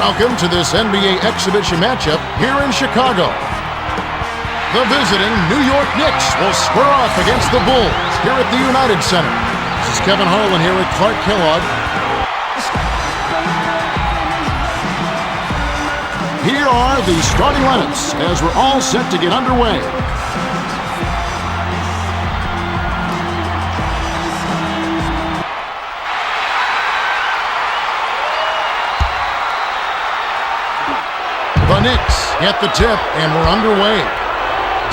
Welcome to this NBA exhibition matchup here in Chicago. The visiting New York Knicks will square off against the Bulls here at the United Center. This is Kevin Harlan here with Clark Kellogg. Here are the starting lineups as we're all set to get underway. The Knicks get the tip, and we're underway.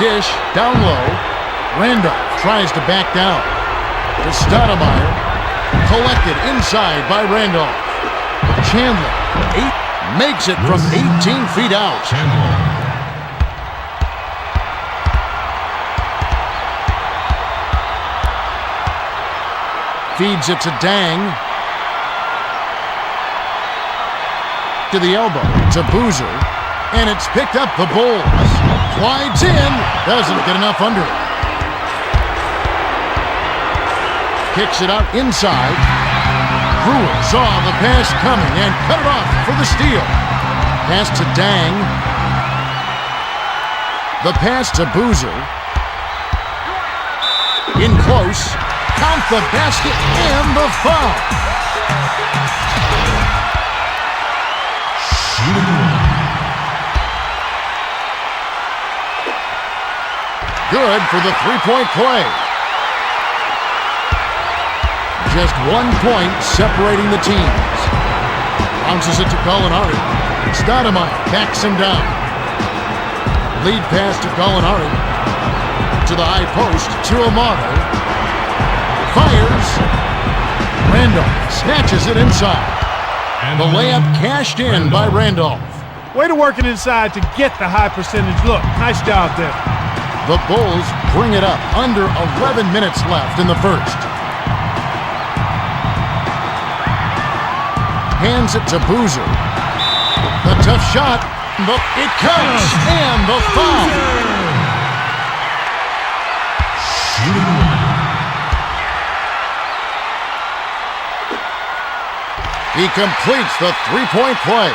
Dish down low. Randolph tries to back down. To Stoudemire. Collected inside by Randolph. Chandler, makes it from 18 feet out. Feeds it to Dang. To the elbow. To Boozer. And it's picked up the Bulls. Glides in. Doesn't get enough under it. Kicks it out inside. Brewer saw the pass coming and cut it off for the steal. Pass to Dang. The pass to Boozer. In close. Count the basket and the foul. Good for the three-point play. Just 1 point separating the teams. Bounces it to Gallinari. Stoudemire backs him down. Lead pass to Gallinari. To the high post to Amaro. Fires. Randolph snatches it inside. The layup cashed in by Randolph. Way to work it inside to get the high percentage look. Nice job there. The Bulls bring it up under 11 minutes left in the first. Hands it to Boozer. The tough shot. It comes. And the foul. He completes the three-point play.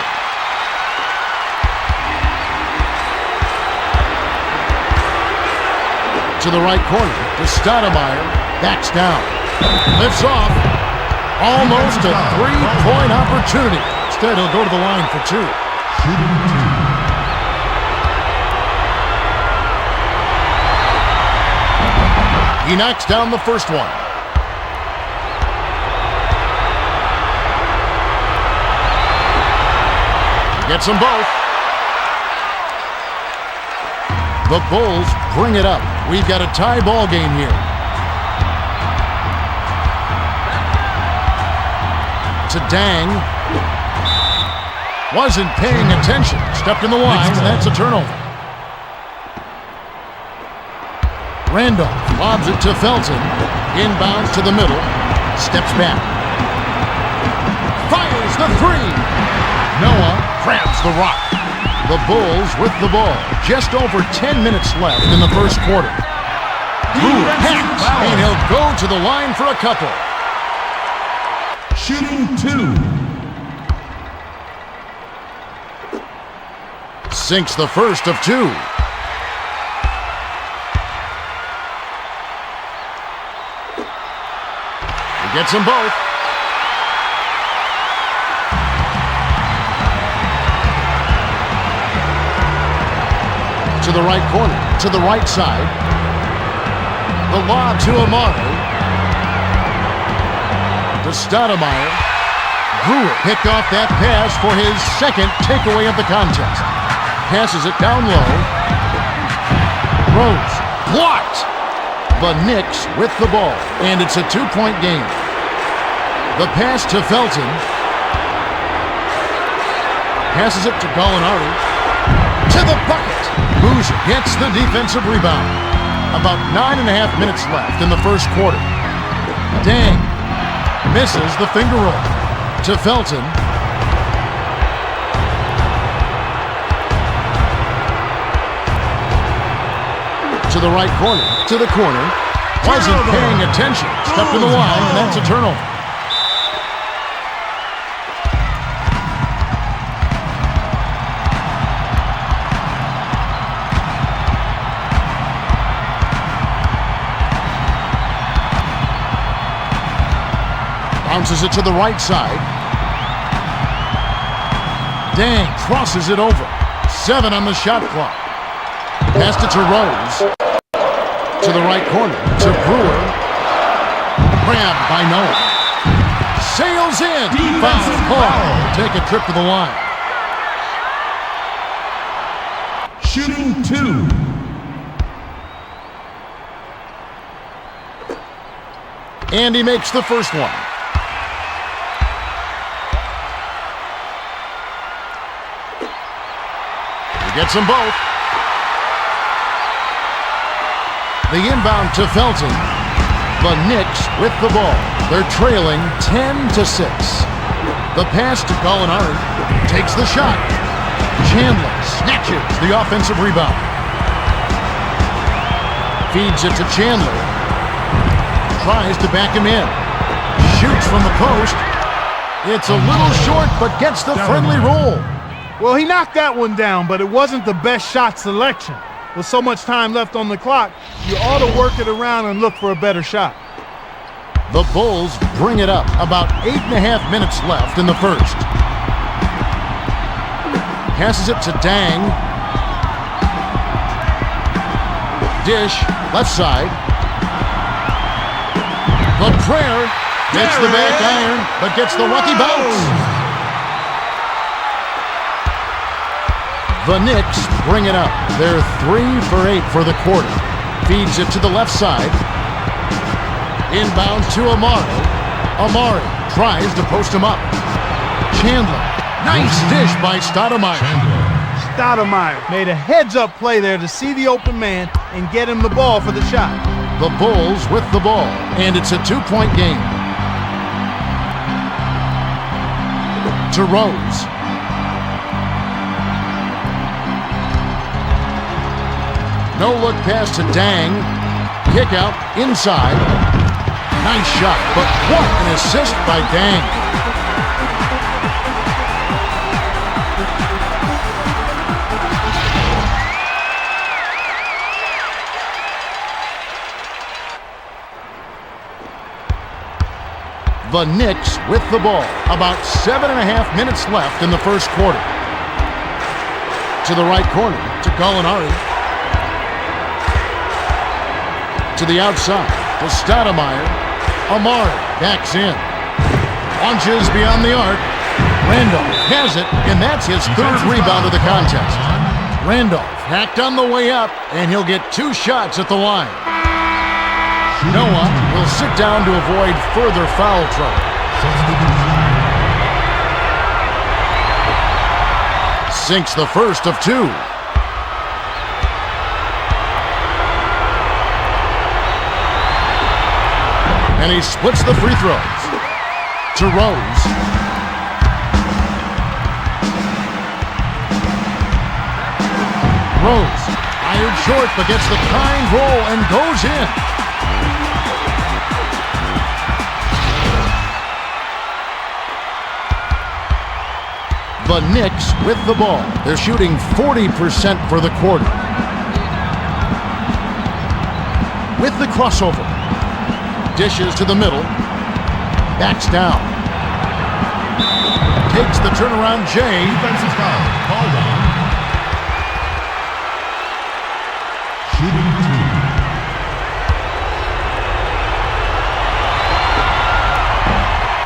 To the right corner. To Stoudemire. Backs down. Lifts off. Almost a three-point opportunity. Instead, he'll go to the line for two. He knocks down the first one. Gets them both. The Bulls bring it up. We've got a tie ball game here. To Dang. Wasn't paying attention. Stepped in the line, and that's a turnover. Randolph lobs it to Felton. Inbounds to the middle. Steps back. Fires the three. Noah grabs the rock. The Bulls with the ball. Just over 10 minutes left in the first quarter. Brewer hacks, and he'll go to the line for a couple. Shooting two. Sinks the first of two. He gets them both. To the right corner, to the right side. The lob to Amaro. To Stoudemire. Brewer picked off that pass for his second takeaway of the contest. Passes it down low. Rose blocked. The Knicks with the ball, and it's a two-point game. The pass to Felton. Passes it to Gallinari. To the bucket. Boozer gets the defensive rebound. About 9.5 minutes left in the first quarter. Dang misses the finger roll. To Felton. To the right corner. To the corner. Wasn't paying attention. Stepped in the line, and that's a turnover. Bounces it to the right side. Dang crosses it over. 7 on the shot clock. Passed it to Rose. To the right corner. To Brewer. Grabbed by Noah. Sails in. Foul. Take a trip to the line. Shooting 2. And he makes the first one. He gets them both. The inbound to Felton. The Knicks with the ball. They're trailing 10-6. The pass to Gallinari. Takes the shot. Chandler snatches the offensive rebound. Feeds it to Chandler. Tries to back him in. Shoots from the post. It's a little short, but gets the friendly roll. Well, he knocked that one down, but it wasn't the best shot selection. With so much time left on the clock, you ought to work it around and look for a better shot. The Bulls bring it up. About 8.5 minutes left in the first. Passes it to Dang. Dish, left side. But Prayer gets the back iron, but gets the lucky bounce. The Knicks bring it up. They're 3 for 8 for the quarter. Feeds it to the left side. Inbound to Amari. Amari tries to post him up. Chandler. Nice dish by Stoudemire. Stoudemire made a heads-up play there to see the open man and get him the ball for the shot. The Bulls with the ball, and it's a 2-point game. To Rose. No-look pass to Dang. Kick out inside. Nice shot, but what an assist by Dang. The Knicks with the ball. About 7.5 minutes left in the first quarter. To the right corner, to Gallinari. To the outside, to Stoudemire. Amari backs in. Launches beyond the arc. Randolph has it, and that's his third rebound of the contest. Randolph hacked on the way up, and he'll get 2 shots at the line. Noah will sit down to avoid further foul trouble. Sinks the first of 2. And he splits the free throws. To Rose. Rose, fired short, but gets the kind roll and goes in. The Knicks with the ball. They're shooting 40% for the quarter. With the crossover. Dishes to the middle. Backs down. Takes the turnaround Jay. Defensive foul called on. Shooting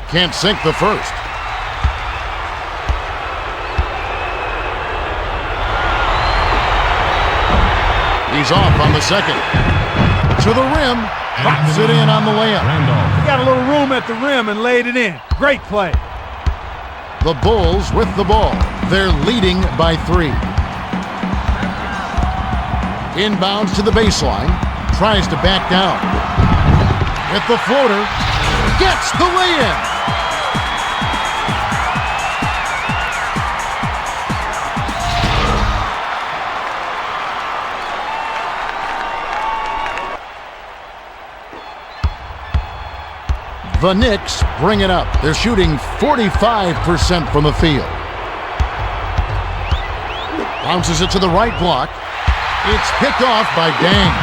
2. Can't sink the first. He's off on the second. To the rim. Drops it in on the layup. He got a little room at the rim and laid it in. Great play. The Bulls with the ball. They're leading by 3. Inbounds to the baseline. Tries to back down. With the floater. Gets the lay-in. The Knicks bring it up. They're shooting 45% from the field. Bounces it to the right block. It's picked off by Dang.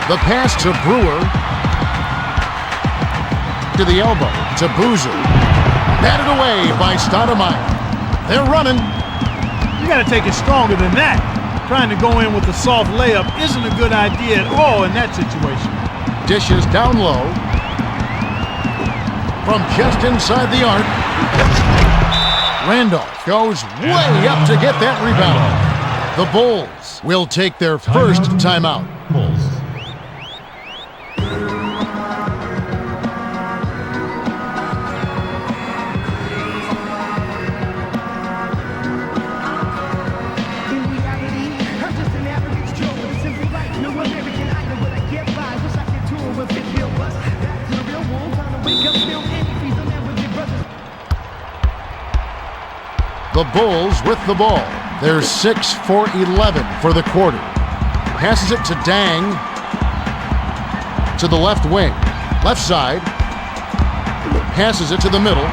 The pass to Brewer. To the elbow. To Boozer. Batted away by Stoudemire. They're running. You got to take it stronger than that. Trying to go in with a soft layup isn't a good idea at all in that situation. Dishes down low. From just inside the arc. Randolph goes way up to get that rebound. The Bulls will take their first timeout. Bulls. The Bulls with the ball. They're 6 for 11 for the quarter. Passes it to Dang. To the left wing. Left side. Passes it to the middle.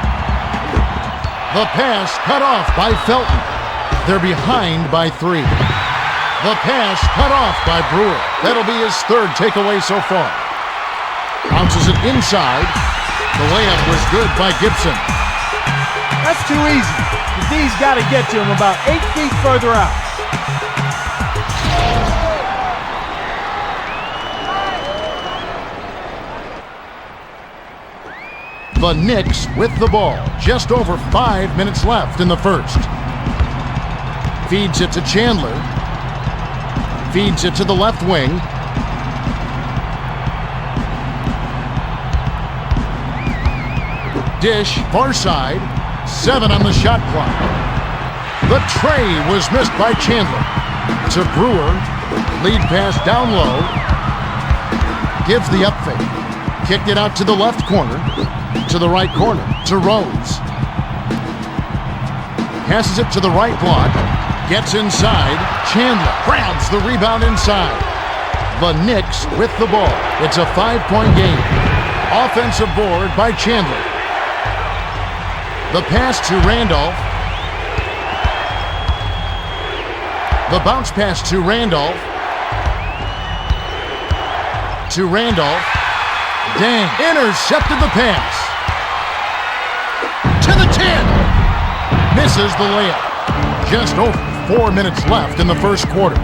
The pass cut off by Felton. They're behind by 3. The pass cut off by Brewer. That'll be his third takeaway so far. Bounces it inside. The layup was good by Gibson. That's too easy. The D's got to get to him about 8 feet further out. The Knicks with the ball. Just over 5 minutes left in the first. Feeds it to Chandler. Feeds it to the left wing. Dish, far side. 7 on the shot clock. The tray was missed by Chandler. To Brewer. Lead pass down low. Gives the up fake. Kicked it out to the left corner. To the right corner. To Rose. Passes it to the right block. Gets inside. Chandler grabs the rebound inside. The Knicks with the ball. It's a 5-point game. Offensive board by Chandler. The pass to Randolph. The bounce pass to Randolph. To Randolph. Dang, intercepted the pass. To the 10. Misses the layup. Just over 4 minutes left in the first quarter.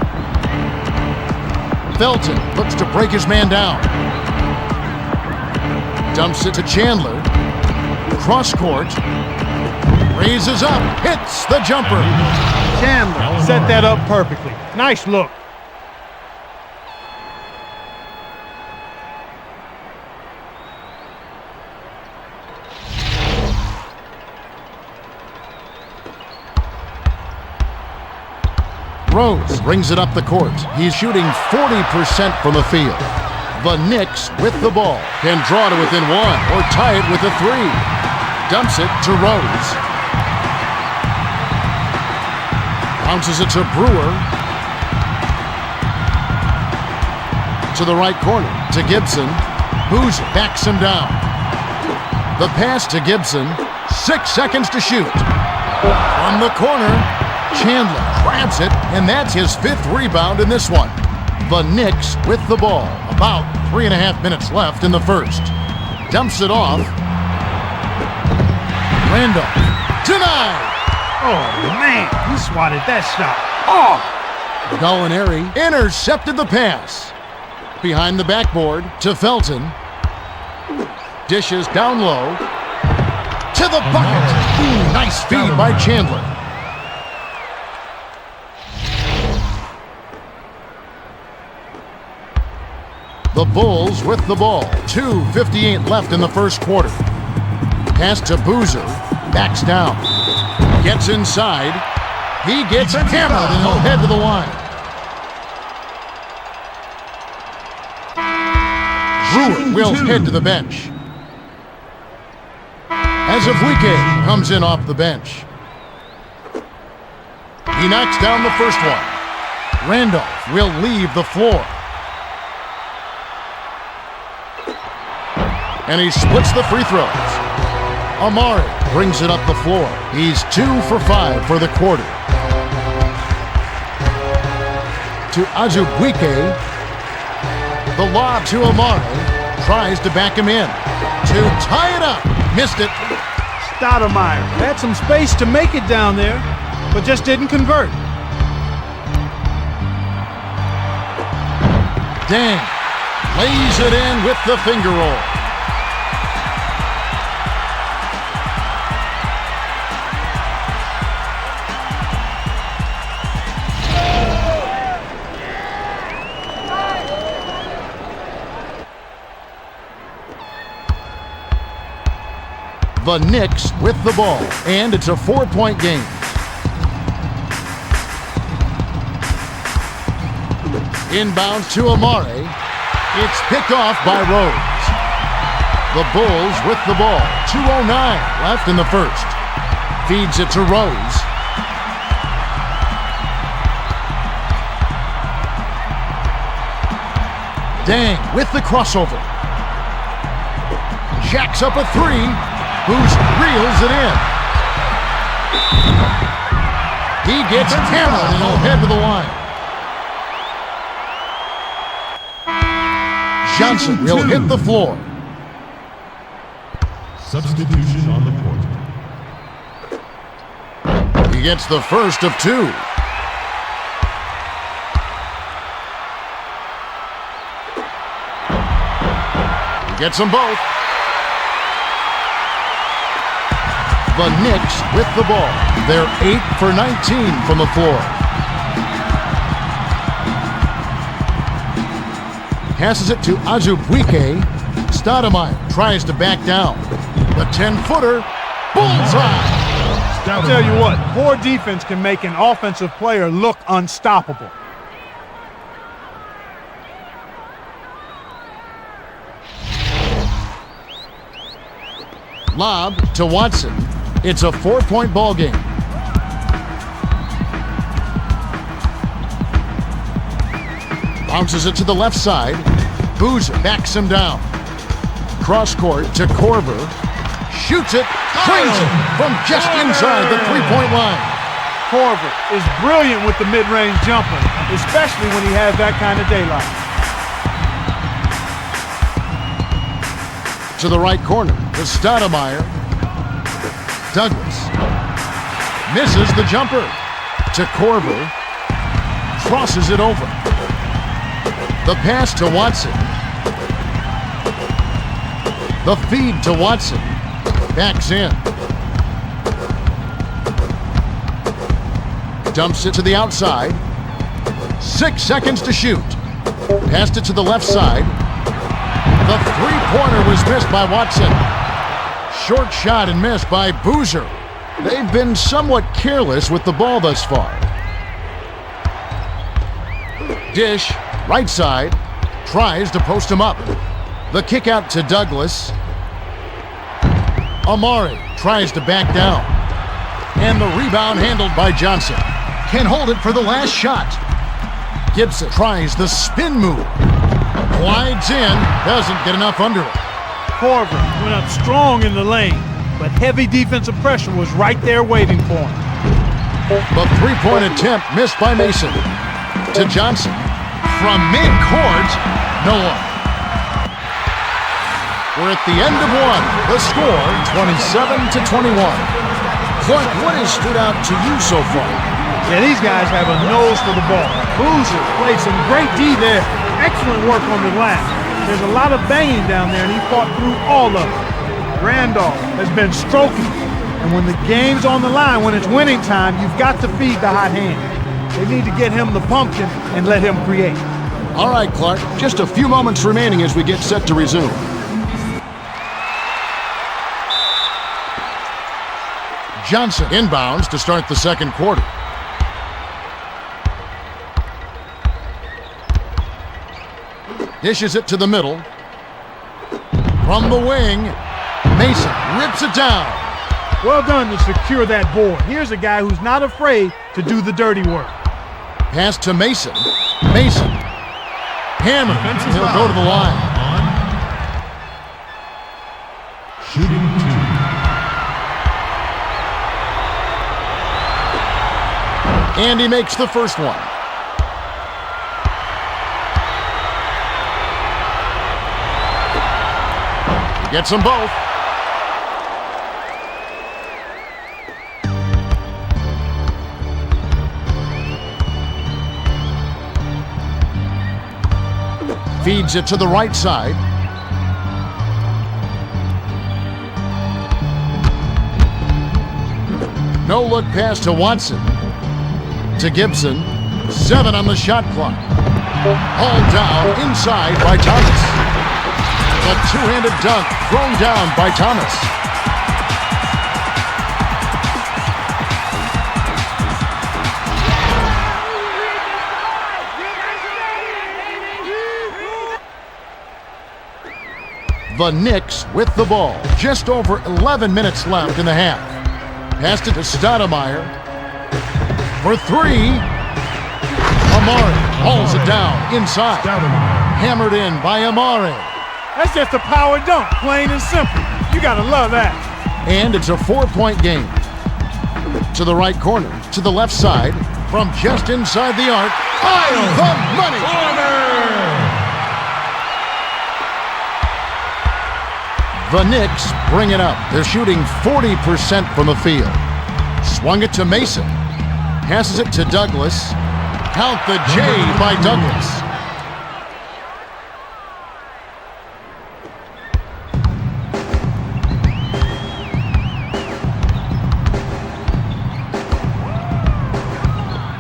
Felton looks to break his man down. Dumps it to Chandler. Cross court. Raises up. Hits the jumper. Chandler set that up perfectly. Nice look. Rose brings it up the court. He's shooting 40% from the field. The Knicks with the ball can draw to within 1 or tie it with a 3. Dumps it to Rose. Bounces it to Brewer. To the right corner. To Gibson. Boozer backs him down. The pass to Gibson. 6 seconds to shoot. From the corner. Chandler grabs it, and that's his 5th rebound in this one. The Knicks with the ball. About 3.5 minutes left in the first. Dumps it off. Randolph. Denied. Oh, man, he swatted that shot. Oh! Gallinari intercepted the pass. Behind the backboard to Felton. Dishes down low. To the bucket. Ooh, nice feed by Chandler. The Bulls with the ball. 2:58 left in the first quarter. Pass to Boozer. Backs down. Gets inside. He gets hammered and he'll head to the line. Brewer will head to the bench. As Abuike comes in off the bench. He knocks down the first one. Randolph will leave the floor. And he splits the free throws. Amari brings it up the floor. He's 2 for 5 for the quarter. To Azubuike. The lob to Amari. Tries to back him in. To tie it up. Missed it. Stoudemire had some space to make it down there, but just didn't convert. Dang. Lays it in with the finger roll. The Knicks with the ball, and it's a 4-point game. Inbounds to Amari. It's picked off by Rose. The Bulls with the ball. 2:09 left in the first. Feeds it to Rose. Dang with the crossover. Jacks up a three. Booz reels it in. He gets hammered and he'll head to the line. Johnson will hit the floor. Substitution on the court. He gets the first of two. He gets them both. The Knicks with the ball. They're 8 for 19 from the floor. Passes it to Azubuike. Stoudemire tries to back down. The 10-footer. Bullseye! I'll tell you what, poor defense can make an offensive player look unstoppable. Lob to Watson. It's a 4-point ball game. Bounces it to the left side. Boozer backs him down. Cross court to Korver. Shoots it. Cleans it from just inside the 3-point line. Korver is brilliant with the mid-range jumper, especially when he has that kind of daylight. To the right corner to Stoudemire. Douglas misses the jumper. To Korver. Crosses it over. The pass to Watson. The feed to Watson. Backs in. Dumps it to the outside. 6 seconds to shoot. Passed it to the left side. The three-pointer was missed by Watson. Short shot and missed by Boozer. They've been somewhat careless with the ball thus far. Dish, right side, tries to post him up. The kick out to Douglas. Amari tries to back down. And the rebound handled by Johnson. Can hold it for the last shot. Gibson tries the spin move. Glides in, doesn't get enough under it. Korver went up strong in the lane, but heavy defensive pressure was right there waiting for him. The three-point attempt missed by Mason. To Johnson. From mid-court, no one. We're at the end of one. The score, 27-21. Clark, what has stood out to you so far? Yeah, these guys have a nose for the ball. Boozer played some great D there. Excellent work on the glass. There's a lot of banging down there, and he fought through all of it. Randolph has been stroking. And when the game's on the line, when it's winning time, you've got to feed the hot hand. They need to get him the pumpkin and let him create. All right, Clark. Just a few moments remaining as we get set to resume. Johnson inbounds to start the second quarter. Dishes it to the middle. From the wing, Mason rips it down. Well done to secure that board. Here's a guy who's not afraid to do the dirty work. Pass to Mason. Mason. Hammer. He'll go to the line. Shooting two. And he makes the first one. Gets them both. Feeds it to the right side. No look pass to Watson. To Gibson. 7 on the shot clock. Hauled down inside by Thomas. A two-handed dunk thrown down by Thomas. The Knicks with the ball. Just over 11 minutes left in the half. Passed it to Stoudemire. For 3. Amari hauls it down inside. Hammered in by Amari. That's just a power dunk, plain and simple. You gotta love that. And it's a 4-point game. To the right corner, to the left side, from just inside the arc. Pile the money! The Knicks bring it up. They're shooting 40% from the field. Swung it to Mason. Passes it to Douglas. Count the J by Douglas.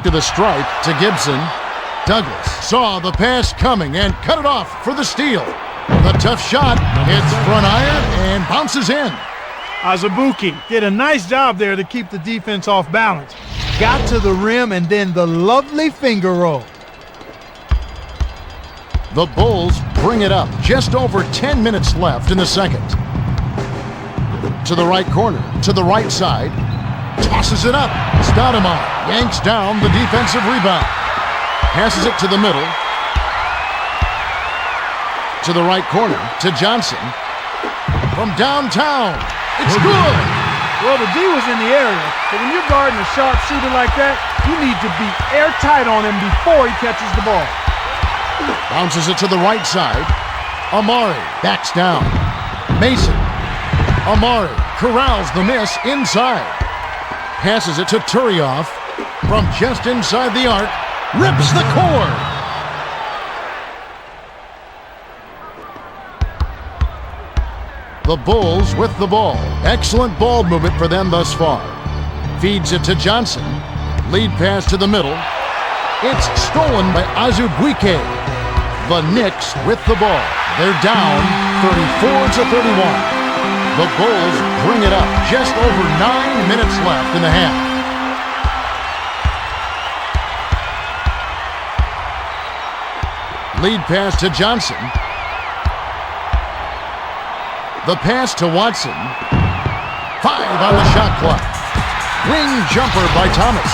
To the stripe to Gibson. Douglas saw the pass coming and cut it off for the steal. The tough shot hits front iron and bounces in. Azubuike did a nice job there to keep the defense off balance. Got to the rim and then the lovely finger roll. The Bulls bring it up. Just over 10 minutes left in the second. To the right corner, to the right side. Tosses it up. Stoudemire yanks down the defensive rebound. Passes it to the middle. To the right corner, to Johnson. From downtown. It's good. Well, the D was in the area, but when you're guarding a sharp shooter like that, you need to be airtight on him before he catches the ball. Bounces it to the right side. Amari backs down. Mason. Amari corrals the miss inside. Passes it to Turioff. From just inside the arc. Rips the cord. The Bulls with the ball. Excellent ball movement for them thus far. Feeds it to Johnson. Lead pass to the middle. It's stolen by Azubuike. The Knicks with the ball. They're down 34-31. The Bulls bring it up. Just over 9 minutes left in the half. Lead pass to Johnson. The pass to Watson. 5 on the shot clock. Wing jumper by Thomas.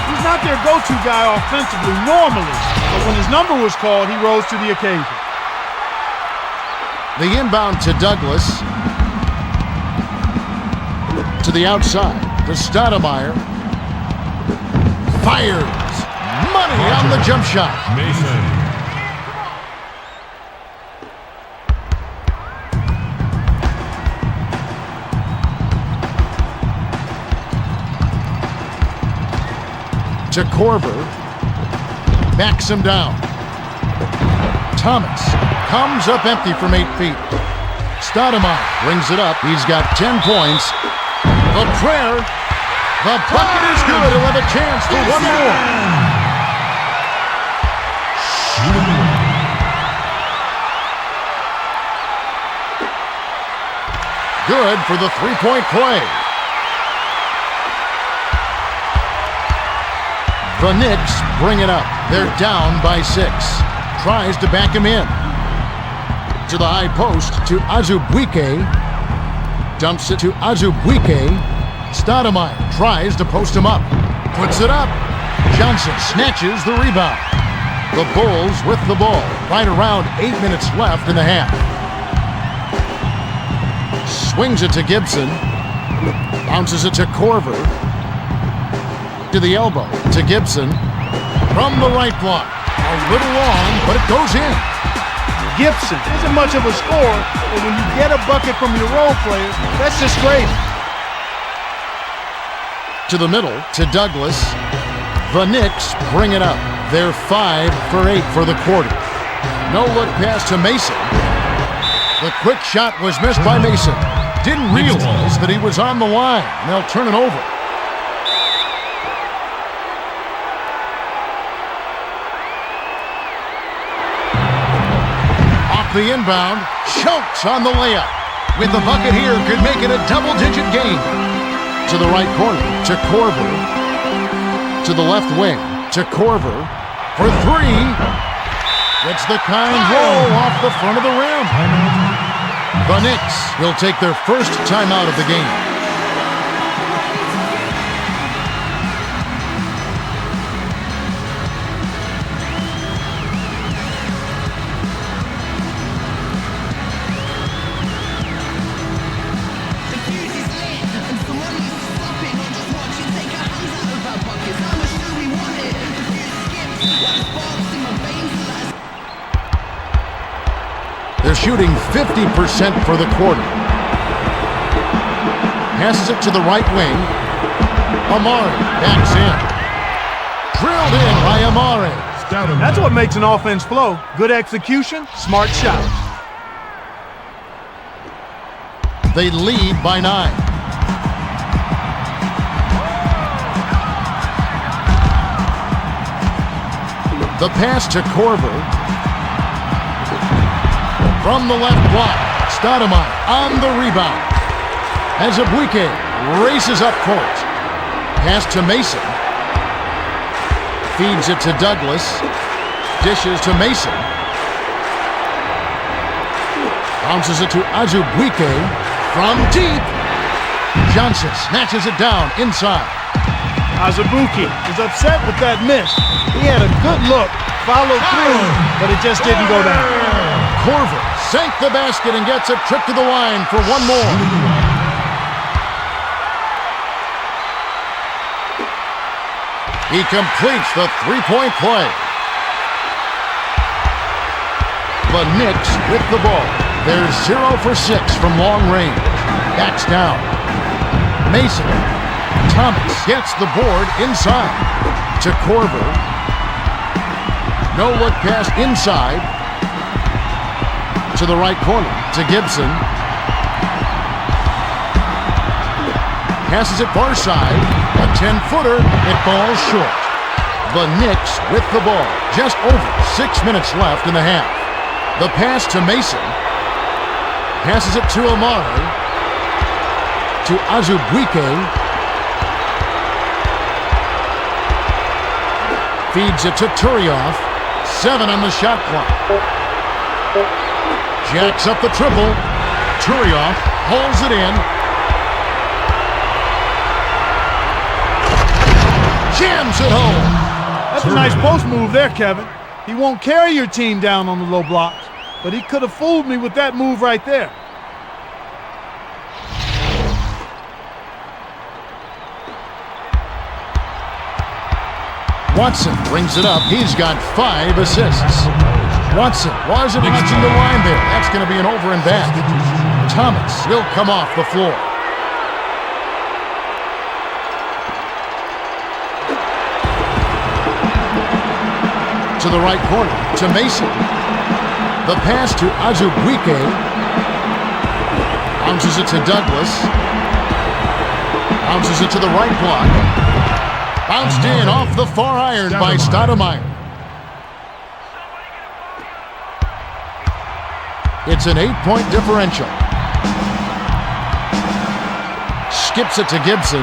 He's not their go-to guy offensively normally, but when his number was called, he rose to the occasion. The inbound to Douglas. To the outside. To Stoudemire. Fires. Money on the jump shot. Mason. To Korver. Backs him down. Thomas comes up empty from 8 feet. Stoudemire brings it up. He's got 10 points. The prayer. The bucket is good. He'll have a chance for one more. Good for the three-point play. The Knicks bring it up. They're down by 6. Tries to back him in. To the high post to Azubuike. Dumps it to Azubuike. Stoudemire tries to post him up. Puts it up. Johnson snatches the rebound. The Bulls with the ball. Right around 8 minutes left in the half. Swings it to Gibson. Bounces it to Korver. To the elbow, to Gibson. From the right block. A little long, but it goes in. Gibson isn't much of a scorer, but when you get a bucket from your role players, that's just great. To the middle, to Douglas. The Knicks bring it up. They're 5 for 8 for the quarter. No look pass to Mason. The quick shot was missed by Mason. Didn't realize that he was on the line. They'll turn it over. Off the inbound, chokes on the layup. With the bucket here, could make it a double-digit game. To the right corner, to Korver. To the left wing, to Korver. For three. It's the kind roll off the front of the rim. The Knicks will take their first timeout of the game. They're shooting 50% for the quarter. Passes it to the right wing. Amari backs in. Drilled in by Amari. That's what makes an offense flow. Good execution, smart shot. They lead by 9. The pass to Korver. From the left block, Stoudemire on the rebound. As Abuike races up court. Pass to Mason. Feeds it to Douglas. Dishes to Mason. Bounces it to Azubuike from deep. Johnson snatches it down inside. Azubuike is upset with that miss. He had a good look, followed through, but it just didn't go down. Korver sank the basket and gets a trip to the line for one more. He completes the three-point play. The Knicks with the ball. They're 0 for 6 from long range. Backs down. Mason. Thomas gets the board inside. To Korver. No look pass inside. To the right corner, to Gibson. Passes it far side. A 10-footer. It falls short. The Knicks with the ball. Just over 6 minutes left in the half. The pass to Mason. Passes it to Amari. To Azubuike. Feeds it to Turioff. 7 on the shot clock. Jacks up the triple. Turioff holds it in. Jams it home. That's a nice post move there, Kevin. He won't carry your team down on the low blocks, but he could have fooled me with that move right there. Watson brings it up. He's got 5 assists. Watson wasn't watching the line there. That's going to be an over and back. Thomas will come off the floor. To the right corner, to Mason. The pass to Azubuike. Bounces it to Douglas. Bounces it to the right block. Bounced in off the far iron by Stoudemire. It's an 8-point differential. Skips it to Gibson.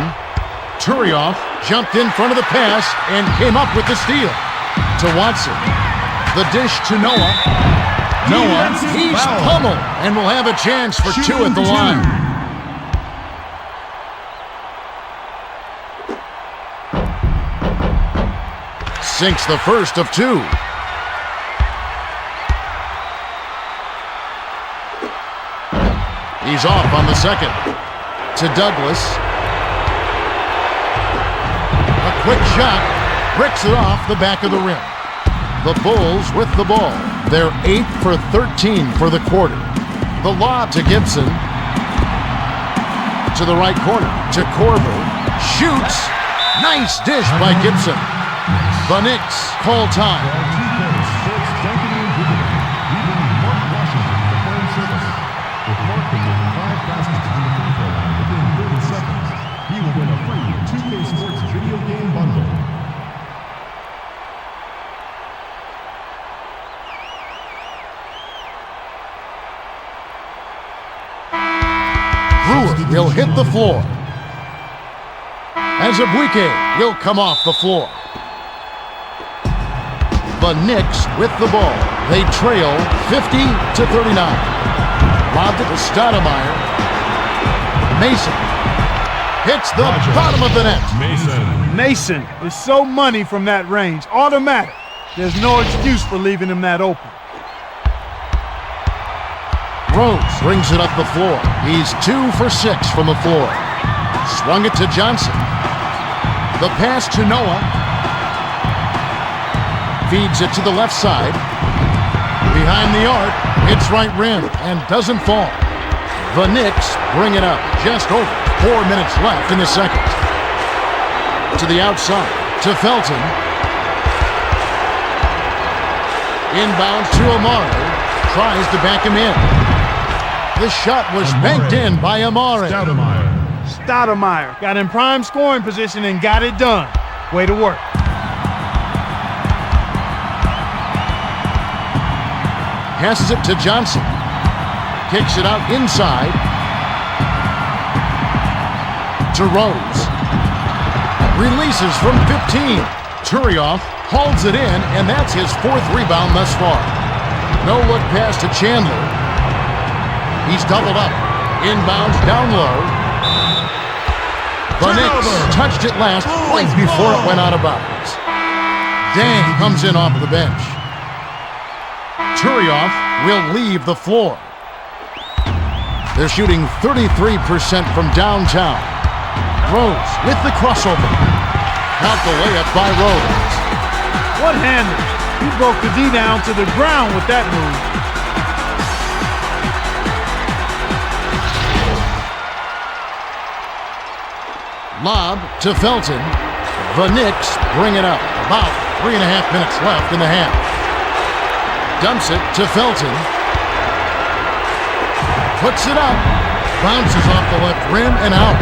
Turioff jumped in front of the pass and came up with the steal. To Watson. The dish to Noah. Noah, he's pummeled and will have a chance for 2 at the line. Sinks the first of 2. He's off on the second. To Douglas. A quick shot. Bricks it off the back of the rim. The Bulls with the ball. They're 8 for 13 for the quarter. The lob to Gibson. To the right corner. To Corbel. Shoots. Nice dish by Gibson. The Knicks call time. He will win a free 2K Sports video game bundle. Brewer will hit the floor. As Abuike will come off the floor. The Knicks with the ball. They trail 50-39. Lobbed it to Stoudemire. Mason hits the bottom of the net. Mason is so money from that range. Automatic. There's no excuse for leaving him that open. Rose brings it up the floor. He's 2 for 6 from the floor. Swung it to Johnson. The pass to Noah. Feeds it to the left side. Behind the arc, hits right rim and doesn't fall. The Knicks bring it up. Just over 4 minutes left in the second. To the outside, to Felton. Inbounds to Amari. Tries to back him in. The shot was banked in by Amari. Stoudemire got in prime scoring position and got it done. Way to work. Passes it to Johnson. Kicks it out inside. To Rose. Releases from 15. Turioff holds it in, and that's his 4th rebound thus far. No look pass to Chandler. He's doubled up. Inbounds down low. The Knicks touched it last right before it went out of bounds. Dang comes in off the bench. Turioff will leave the floor. They're shooting 33% from downtown. Rose with the crossover. Count the layup by Rose. What handle? He broke the D down to the ground with that move. Lob to Felton. The Knicks bring it up. About 3.5 minutes left in the half. Dumps it to Felton. Puts it up. Bounces off the left rim and out.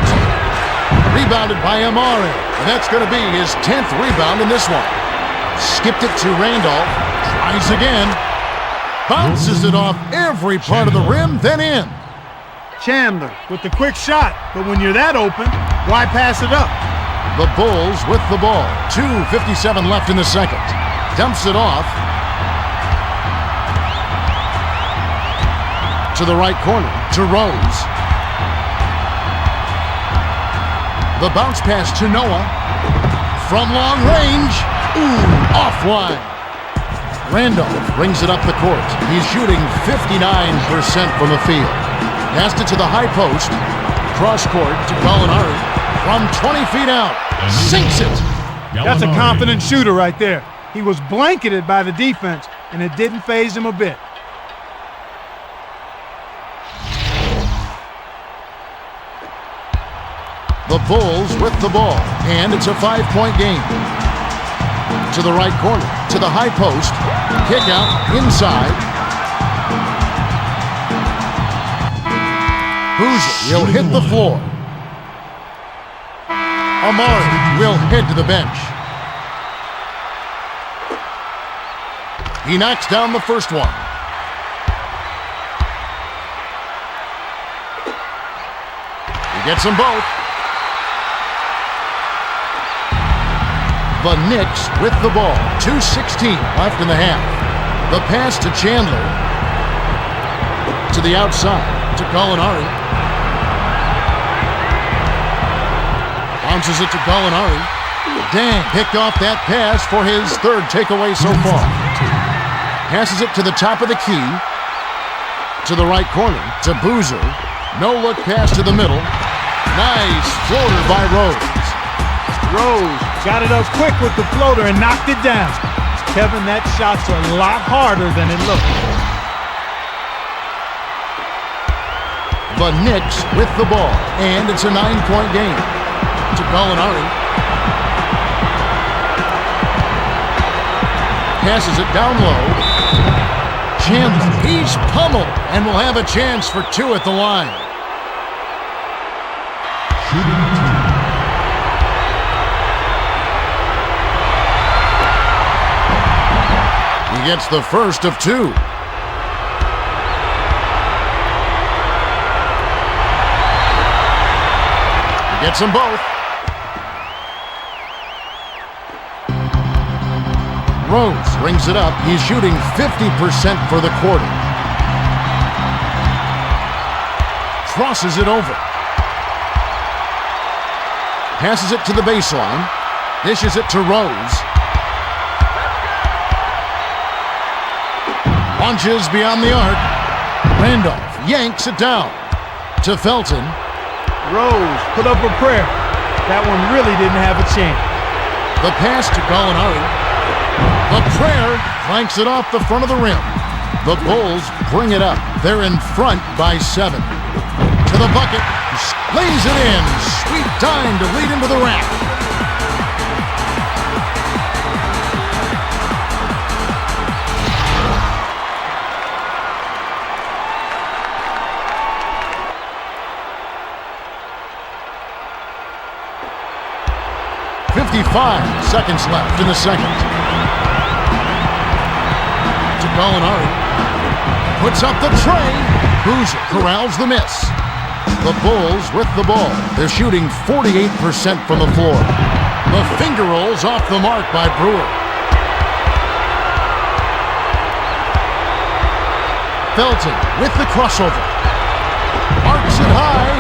Rebounded by Amari. And that's going to be his 10th rebound in this one. Skipped it to Randolph. Tries again. Bounces it off every part of the rim, then in. Chandler with the quick shot. But when you're that open, why pass it up? The Bulls with the ball. 2:57 left in the second. Dumps it off. To the right corner. To Rose. The bounce pass to Noah. From long range. Ooh, offline. Randolph brings it up the court. He's shooting 59% from the field. Passed it to the high post. Cross court to Gallinari. From 20 feet out. Sinks it. That's a confident shooter right there. He was blanketed by the defense, and it didn't faze him a bit. The Bulls with the ball, and it's a 5-point game. To the right corner, to the high post. Kick out, inside. Boozer will hit the floor. Amari will head to the bench. He knocks down the first one. He gets them both. The Knicks with the ball. 2:16 left in the half. The pass to Chandler. To the outside. To Gallinari. Bounces it to Gallinari. Dang picked off that pass for his 3rd takeaway so far. Passes it to the top of the key. To the right corner. To Boozer. No look pass to the middle. Nice floater by Rose. Rose got it up quick with the floater and knocked it down. Kevin, that shot's a lot harder than it looks. The Knicks with the ball, and it's a 9-point game. To Gallinari. Passes it down low. Chandler, he's pummeled, and will have a chance for 2 at the line. He gets the first of 2. He gets them both. Rose brings it up. He's shooting 50% for the quarter. Crosses it over. Passes it to the baseline. Dishes it to Rose. Launches beyond the arc. Randolph yanks it down. To Felton. Rose put up a prayer. That one really didn't have a chance. The pass to Gallinari. The prayer clanks it off the front of the rim. The Bulls bring it up. They're in front by 7. To the bucket. Lays it in. Sweet time to lead into the rack. Seconds left in the second. To Gallinari. Puts up the tray. Boozer corrals the miss. The Bulls with the ball. They're shooting 48% from the floor. The finger rolls off the mark by Brewer. Felton with the crossover. Arcs it high.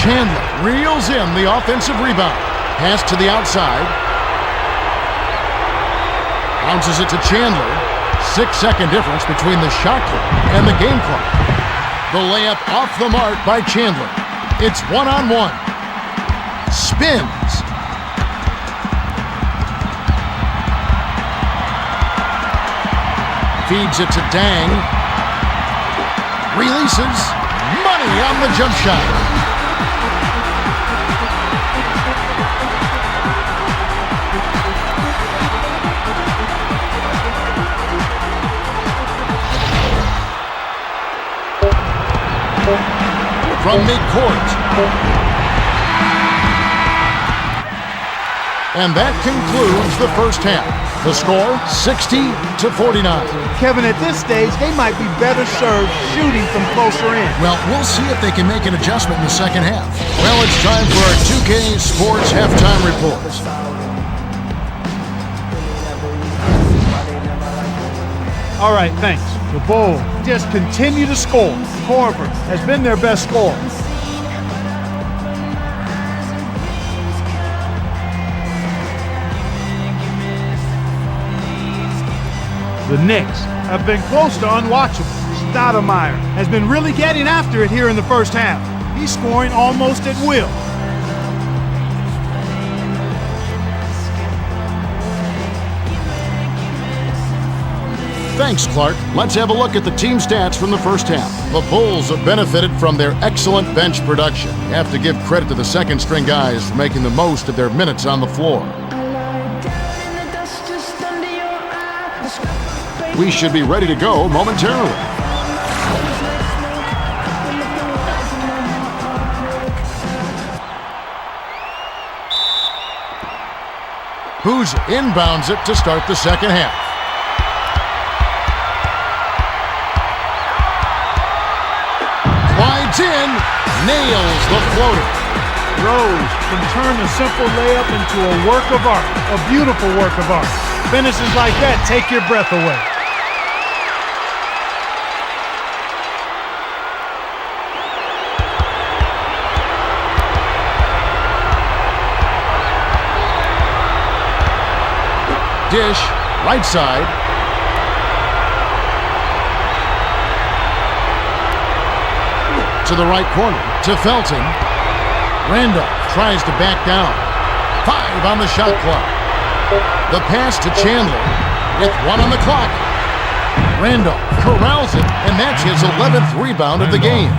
Chandler reels in the offensive rebound. Pass to the outside. Bounces it to Chandler. 6-second difference between the shot clock and the game clock. The layup off the mark by Chandler. It's 1-on-1. Spins. Feeds it to Dang. Releases. Money on the jump shot. From midcourt. And that concludes the first half. The score, 60-49. Kevin, at this stage, they might be better served shooting from closer in. Well, we'll see if they can make an adjustment in the second half. Well, it's time for our 2K Sports halftime reports. All right, thanks. The Bulls just continue to score. Korver has been their best scorer. The Knicks have been close to unwatchable. Stoudemire has been really getting after it here in the first half. He's scoring almost at will. Thanks, Clark. Let's have a look at the team stats from the first half. The Bulls have benefited from their excellent bench production. You have to give credit to the second-string guys for making the most of their minutes on the floor. We should be ready to go momentarily. Boozer inbounds it to start the second half. In, nails the floater. Rose can turn a simple layup into a work of art, a beautiful work of art. Finishes like that take your breath away. Dish, right side. To the right corner, to Felton. Randolph tries to back down. 5 on the shot clock. The pass to Chandler. with 1 on the clock. Randolph corrals it, and that's his 11th rebound of the game.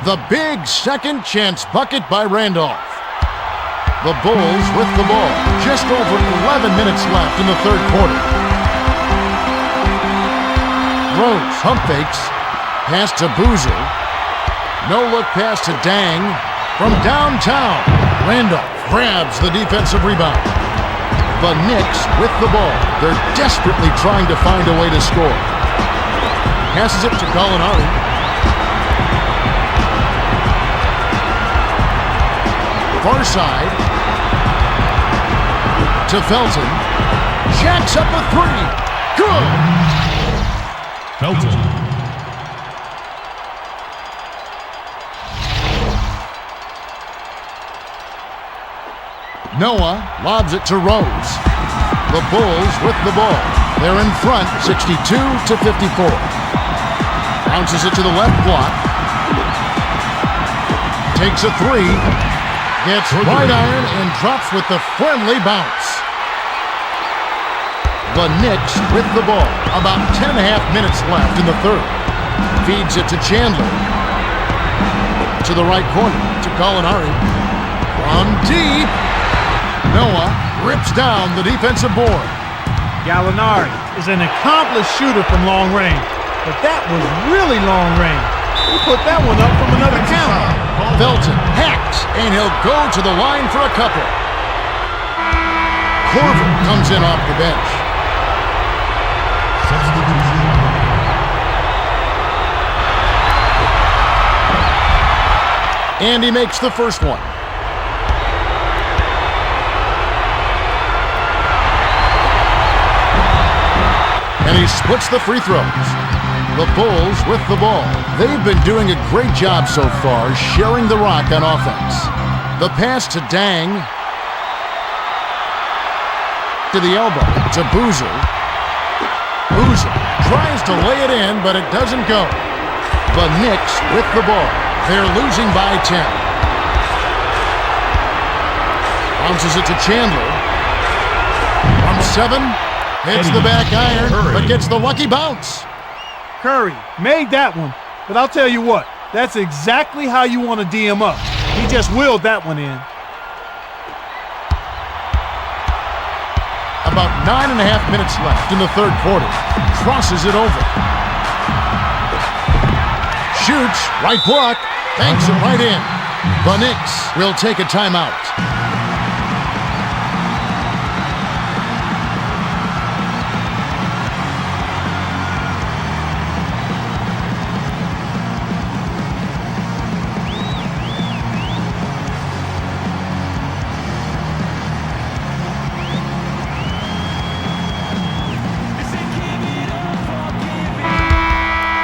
The big second chance bucket by Randolph. The Bulls with the ball. Just over 11 minutes left in the third quarter. Rose pump fakes. Pass to Boozer. No-look pass to Dang. From downtown, Randolph grabs the defensive rebound. The Knicks with the ball. They're desperately trying to find a way to score. Passes it to Gallinari. Far side. To Felton. Jacks up a three. Good! Felton. Noah lobs it to Rose. The Bulls with the ball. They're in front, 62-54. Bounces it to the left block. Takes a three. Gets right iron and drops with the friendly bounce. The Knicks with the ball. About 10.5 minutes left in the third. Feeds it to Chandler. To the right corner, to Gallinari. From deep. Noah rips down the defensive board. Gallinari is an accomplished shooter from long range, but that was really long range. He put that one up from another count. Felton hacks, and he'll go to the line for a couple. Corver comes in off the bench. And he makes the first one. And he splits the free throws. The Bulls with the ball. They've been doing a great job so far, sharing the rock on offense. The pass to Dang. To the elbow. To Boozer. Boozer tries to lay it in, but it doesn't go. The Knicks with the ball. They're losing by 10. Bounces it to Chandler. From 7. Hits the back iron, but gets the lucky bounce. Curry made that one, but I'll tell you what, that's exactly how you want to D him up. He just willed that one in. About 9.5 minutes left in the third quarter. Crosses it over. Shoots, right block, banks it right in. The Knicks will take a timeout.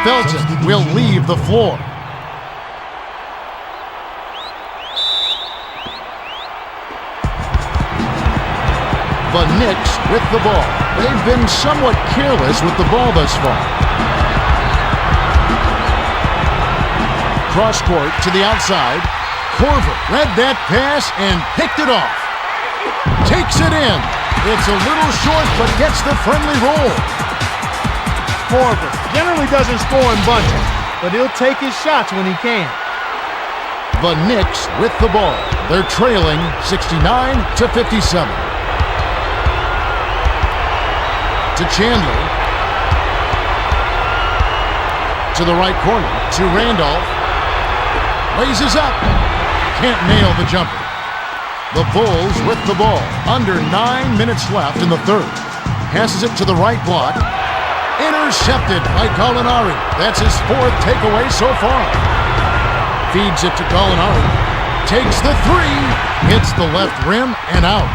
Felton will leave the floor. The Knicks with the ball. They've been somewhat careless with the ball thus far. Cross court to the outside. Corver read that pass and picked it off. Takes it in. It's a little short, but gets the friendly roll. Corver generally doesn't score in bunches, but he'll take his shots when he can. The Knicks with the ball. They're trailing 69-57. To Chandler. To the right corner. To Randolph. Raises up. Can't nail the jumper. The Bulls with the ball. Under 9 minutes left in the third. Passes it to the right block. Intercepted by Gallinari. That's his fourth takeaway so far. Feeds it to Gallinari. Takes the three. Hits the left rim and out.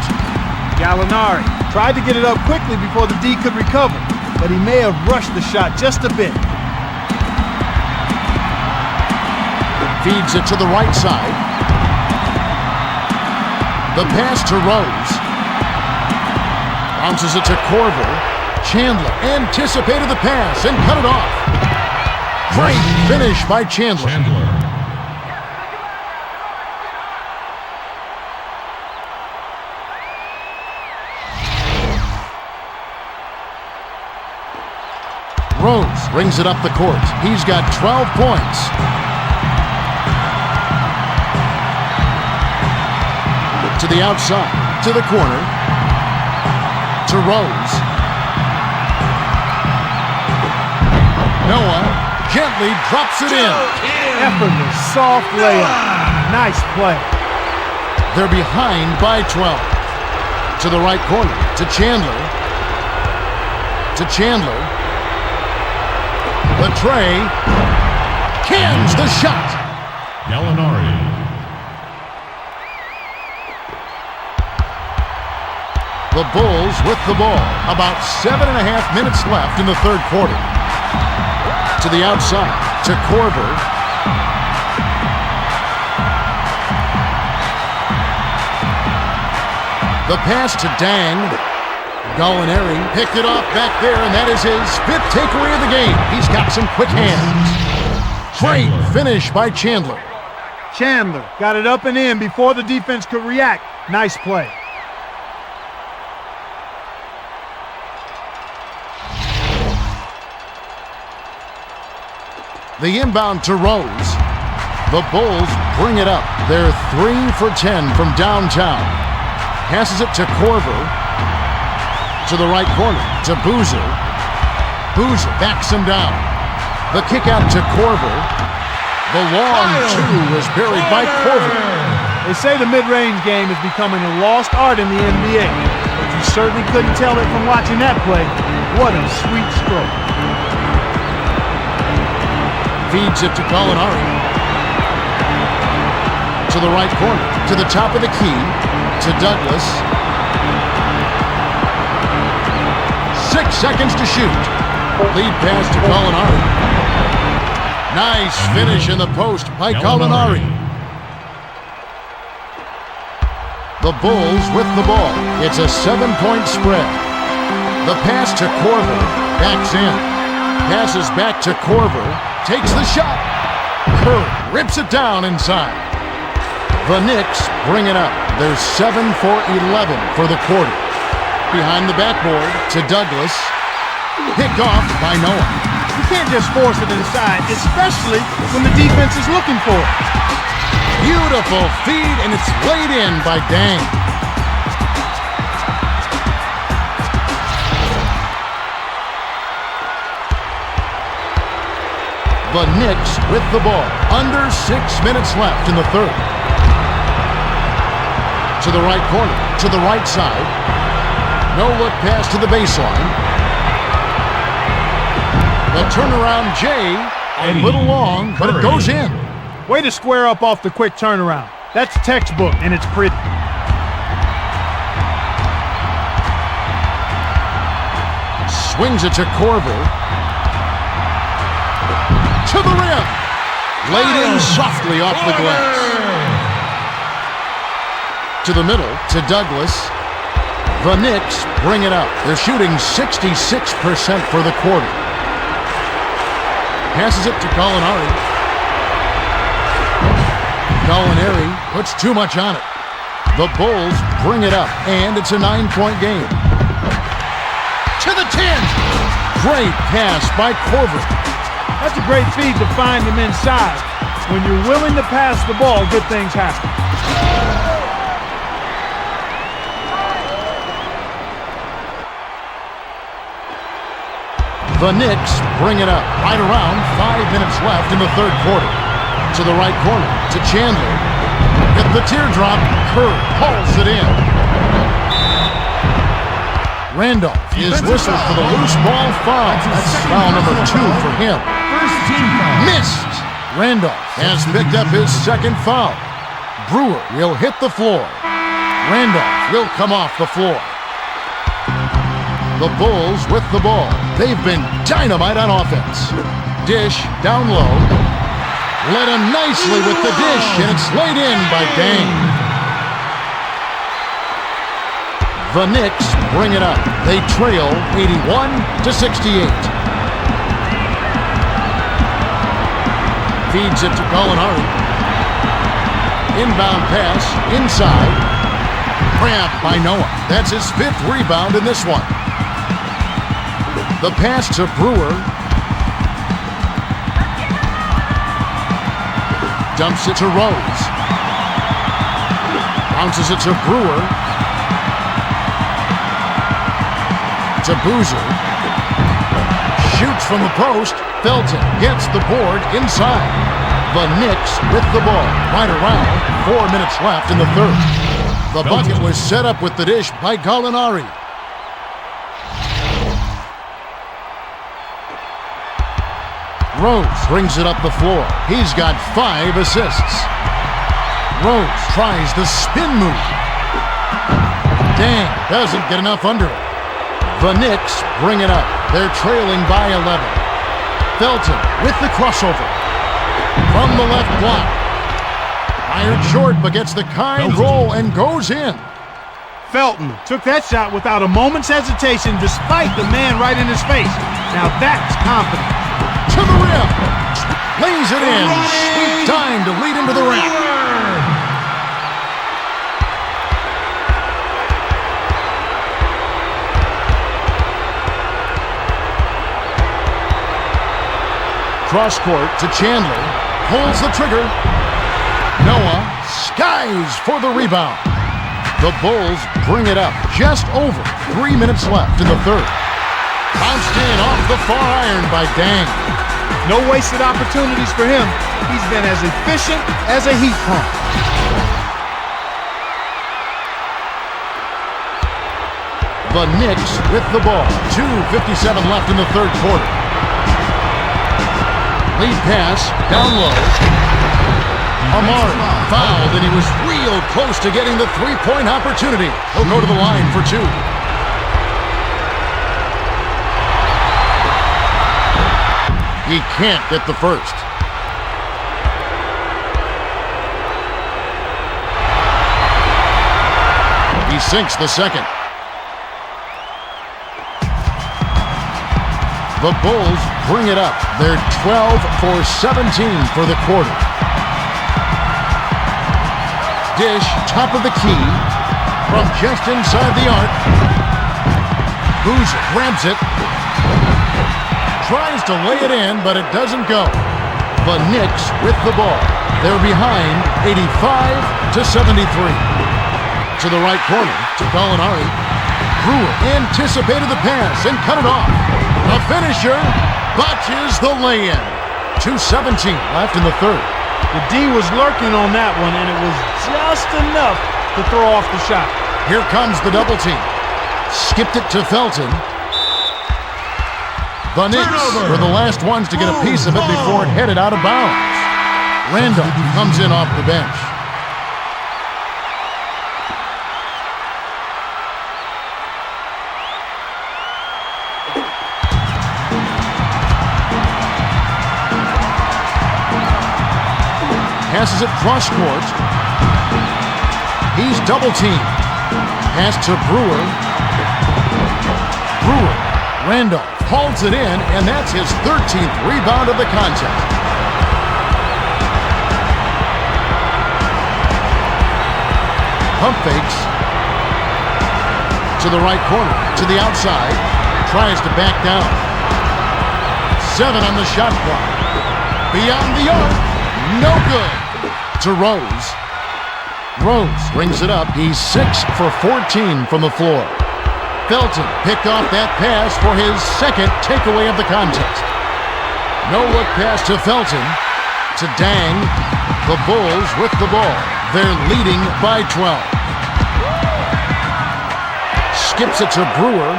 Gallinari tried to get it up quickly before the D could recover, but he may have rushed the shot just a bit. Feeds it to the right side. The pass to Rose. Bounces it to Corver. Chandler anticipated the pass and cut it off. Great finish by Chandler. Rose brings it up the court. He's got 12 points. To the outside, to the corner, to Rose. Noah gently drops it in. Effortless, soft layup. Nice play. They're behind by 12. To the right corner, to Chandler. To Chandler. The tray. Cans the shot. Gallinari. The Bulls with the ball. About 7.5 minutes left in the third quarter. To the outside, to Korver. The pass to Dang. Gallinari picked it off back there, and that is his 5th takeaway of the game. He's got some quick hands. Great finish by Chandler. Chandler got it up and in before the defense could react. Nice play. The inbound to Rose. The Bulls bring it up. They're 3 for 10 from downtown. Passes it to Korver. To the right corner, to Boozer. Boozer backs him down. The kick out to Korver. The long two is buried by Korver. They say the mid-range game is becoming a lost art in the NBA, but you certainly couldn't tell it from watching that play. What a sweet stroke. Feeds it to Gallinari. To the right corner, to the top of the key, to Douglas. 6 seconds to shoot. Lead pass to Gallinari. Nice finish in the post by Gallinari. The Bulls with the ball. It's a 7-point spread. The pass to Korver. Backs in. Passes back to Korver. Takes the shot. Curry rips it down inside. The Knicks bring it up. They're 7 for 11 for the quarter. Behind the backboard to Douglas. Picked off by Noah. You can't just force it inside, especially when the defense is looking for it. Beautiful feed, and it's laid in by Dang. The Knicks with the ball. Under 6 minutes left in the third. To the right corner, to the right side. No look pass to the baseline. The turnaround J, a little long, but it goes in. Way to square up off the quick turnaround. That's textbook, and it's pretty. Swings it to Korver. To the rim. Laid in softly off the glass. To the middle, to Douglas. The Knicks bring it up. They're shooting 66% for the quarter. Passes it to Gallinari. Gallinari puts too much on it. The Bulls bring it up, and it's a 9-point game. To the 10. Great pass by Korver. That's a great feed to find him inside. When you're willing to pass the ball, good things happen. The Knicks bring it up. Right around 5 minutes left in the third quarter. To the right corner, to Chandler. Hit the teardrop. Curry hauls it in. Randolph is whistled for the loose ball foul. That's foul number 2 for him. First team foul. Missed. Randolph has picked up his second foul. Brewer will hit the floor. Randolph will come off the floor. The Bulls with the ball. They've been dynamite on offense. Dish down low. Led him nicely with the dish, and it's laid in by Dang. The Knicks bring it up. They trail 81-68. Feeds it to Gallinari. Inbound pass inside. Grabbed by Noah. That's his 5th rebound in this one. The pass to Brewer. Dumps it to Rose. Bounces it to Brewer. To Boozer. Shoots from the post. Felton gets the board inside. The Knicks with the ball right around 4 minutes left in the third. The bucket was set up with the dish by Gallinari. Rose brings it up the floor. He's got 5 assists. Rose tries the spin move. Dang, doesn't get enough under it. The Knicks bring it up. They're trailing by 11. Felton with the crossover. From the left block. Fired short, but gets the kind roll and goes in. Felton took that shot without a moment's hesitation despite the man right in his face. Now that's confidence. To the rim. Lays it in. Sweet time to lead him to the rack. Cross court to Chandler. Pulls the trigger. Noah skies for the rebound. The Bulls bring it up. Just over 3 minutes left in the third. Bounced in off the far iron by Dang. No wasted opportunities for him. He's been as efficient as a heat pump. The Knicks with the ball. 2:57 left in the third quarter. Lead pass, down low. Amari fouled, and he was real close to getting the three-point opportunity. He'll go to the line for 2. He can't get the first. He sinks the second. The Bulls bring it up. They're 12 for 17 for the quarter. Dish, top of the key, from just inside the arc. Boozer grabs it. Tries to lay it in, but it doesn't go. The Knicks with the ball. They're behind 85 to 73. To the right corner, to Gallinari. Brewer anticipated the pass and cut it off. The finisher botches the lay-in. 2:17 left in the third. The D was lurking on that one, and it was just enough to throw off the shot. Here comes the double team. Skipped it to Felton. The Knicks were the last ones to get a piece of it before it headed out of bounds. Randolph comes in off the bench. Passes it cross court. He's double teamed. Pass to Brewer. Brewer. Randolph holds it in, and that's his 13th rebound of the contest. Pump fakes. To the right corner. To the outside. Tries to back down. 7 on the shot clock. Beyond the arc. No good. To Rose. Rose rings it up. He's 6 for 14 from the floor. Felton picked off that pass for his second takeaway of the contest. No look pass to Felton. To Dang. The Bulls with the ball. They're leading by 12. Skips it to Brewer.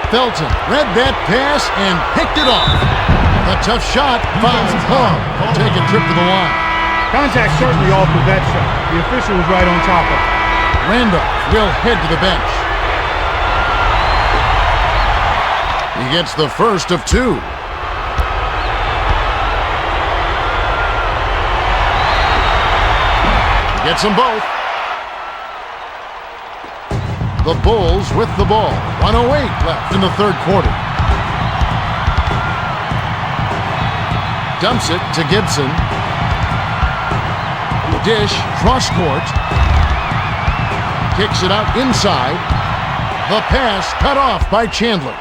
Felton read that pass and picked it off. A tough shot. Foul. Take a trip to the line. Contact certainly altered that shot. The official was right on top of it. Randolph will head to the bench. He gets the first of 2. He gets them both. The Bulls with the ball. 1:08 left in the third quarter. Dumps it to Gibson. Dish, cross court. Kicks it out inside. The pass cut off by Chandler.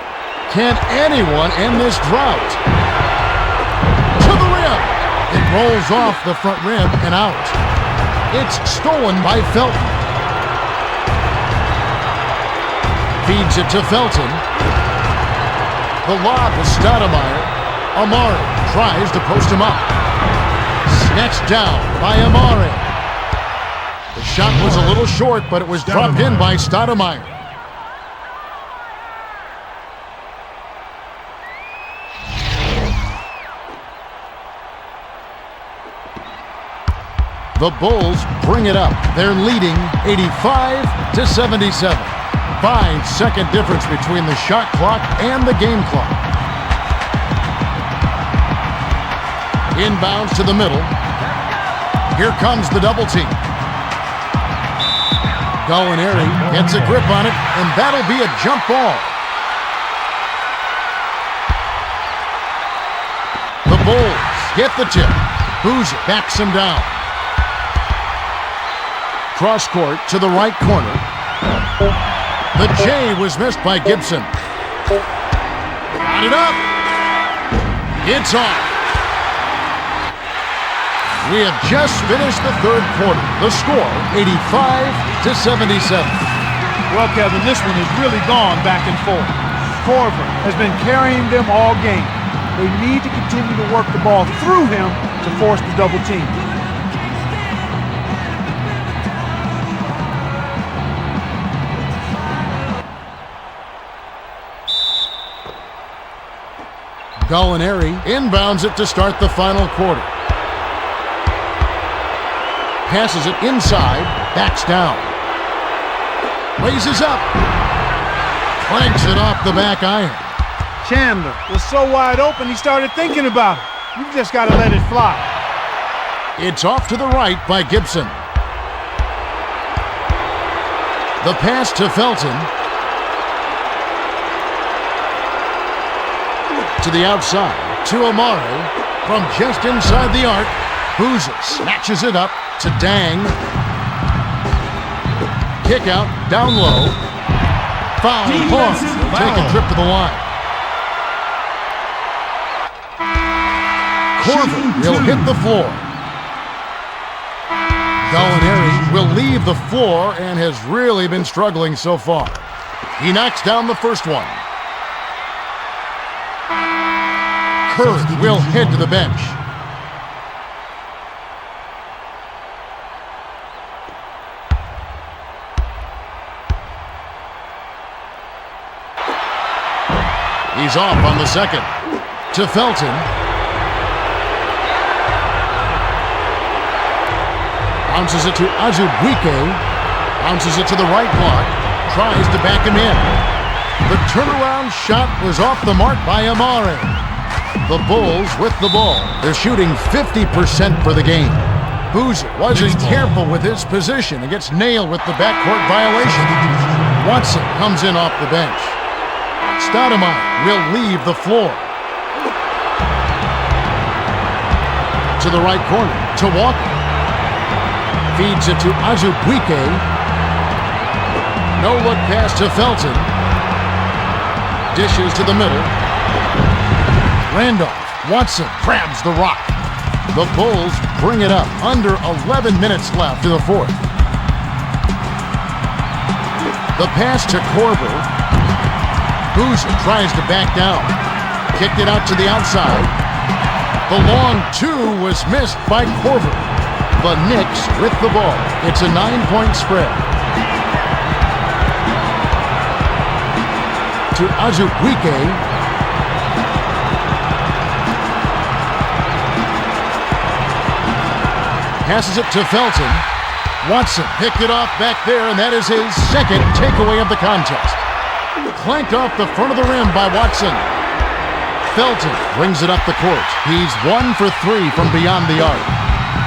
Can anyone end this drought? To the rim. It rolls off the front rim and out. It's stolen by Felton. Feeds it to Felton. The lob to Stoudemire. Amari tries to post him up. Snatched down by Amari. The shot was a little short, but it was dropped in by Stoudemire. The Bulls bring it up. They're leading 85-77. 5-second difference between the shot clock and the game clock. Inbounds to the middle. Here comes the double team. Gallinari gets a grip on it, and that'll be a jump ball. The Bulls get the tip. Boozer backs him down. Cross court to the right corner. The J was missed by Gibson. Got it up. It's off. We have just finished the third quarter. The score, 85-77. Well, Kevin, this one has really gone back and forth. Korver has been carrying them all game. They need to continue to work the ball through him to force the double team. Gallinari inbounds it to start the final quarter. Passes it inside, backs down. Raises up. Clanks it off the back iron. Chandler was so wide open, he started thinking about it. You've just got to let it fly. It's off to the right by Gibson. The pass to Felton. To the outside, to Amari. From just inside the arc, Boozer snatches it up to Dang. Kick out, down low. Foul, pause, take a trip to the line. Korver will hit the floor. Gallinari will leave the floor and has really been struggling so far. He knocks down the first one. Curry will head to the bench. He's off on the second. To Felton. Bounces it to Azubuike. Bounces it to the right block. Tries to back him in. The turnaround shot was off the mark by Amari. The Bulls with the ball. They're shooting 50% for the game. Boozer wasn't careful with his position and gets nailed with the backcourt violation. Watson comes in off the bench. Stoudemire will leave the floor. To the right corner, to Walker. Feeds it to Azubuike. No look pass to Felton. Dishes to the middle. Randolph. Watson grabs the rock. The Bulls bring it up. Under 11 minutes left in the fourth. The pass to Korver. Boozer tries to back down. Kicked it out to the outside. The long two was missed by Korver. The Knicks with the ball. It's a 9-point spread. To Azubuike. Passes it to Felton. Watson picked it off back there, and that is his second takeaway of the contest. Clanked off the front of the rim by Watson. Felton brings it up the court. He's 1 for 3 from beyond the arc.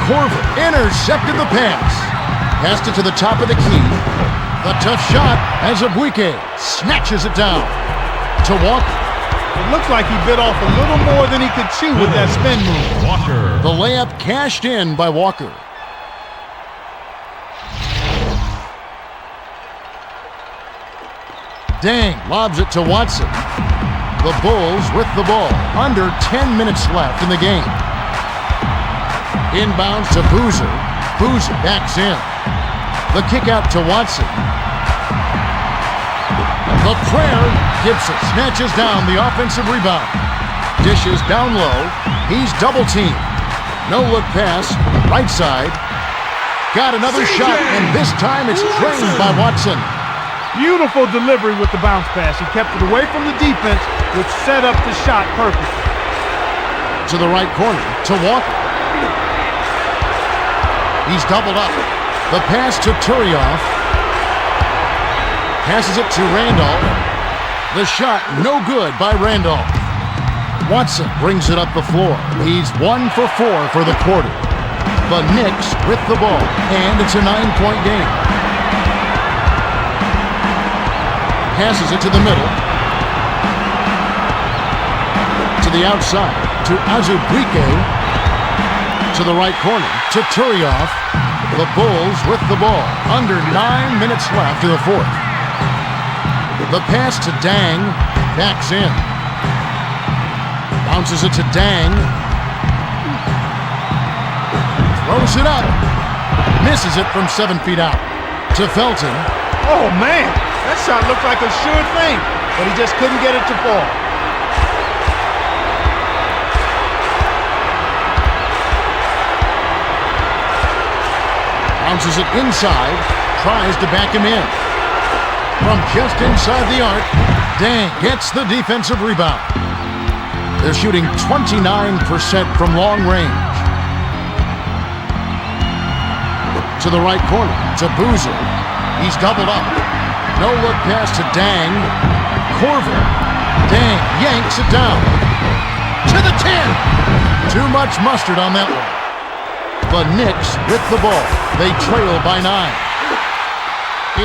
Korver intercepted the pass. Passed it to the top of the key. The tough shot as Azubuike snatches it down. To Walker. It looks like he bit off a little more than he could chew with that spin move. Walker. The layup cashed in by Walker. Dang lobs it to Watson. The Bulls with the ball. Under 10 minutes left in the game. Inbounds to Boozer. Boozer backs in. The kick out to Watson. The prayer. Gibson snatches down the offensive rebound. Dishes down low. He's double teamed. No look pass. Right side. Got another shot, and this time it's drained by Watson. Beautiful delivery with the bounce pass. He kept it away from the defense, which set up the shot perfectly. To the right corner, to Walker. He's doubled up. The pass to Turioff. Passes it to Randolph. The shot no good by Randolph. Watson brings it up the floor. He's 1 for 4 for the quarter. The Knicks with the ball, and it's a 9-point game. Passes it to the middle. To the outside, to Azubuike. To the right corner, to Turioff. The Bulls with the ball. Under 9 minutes left in the fourth. The pass to Dang. Backs in. Bounces it to Dang. Throws it up. Misses it from 7 feet out. To Felton. Oh, man. That shot looked like a sure thing, but he just couldn't get it to fall. Bounces it inside. Tries to back him in. From just inside the arc, Dang gets the defensive rebound. They're shooting 29% from long range. To the right corner, to Boozer. He's doubled up. No look pass to Dang. Corver. Dang yanks it down. To the 10. Too much mustard on that one. The Knicks with the ball. They trail by 9.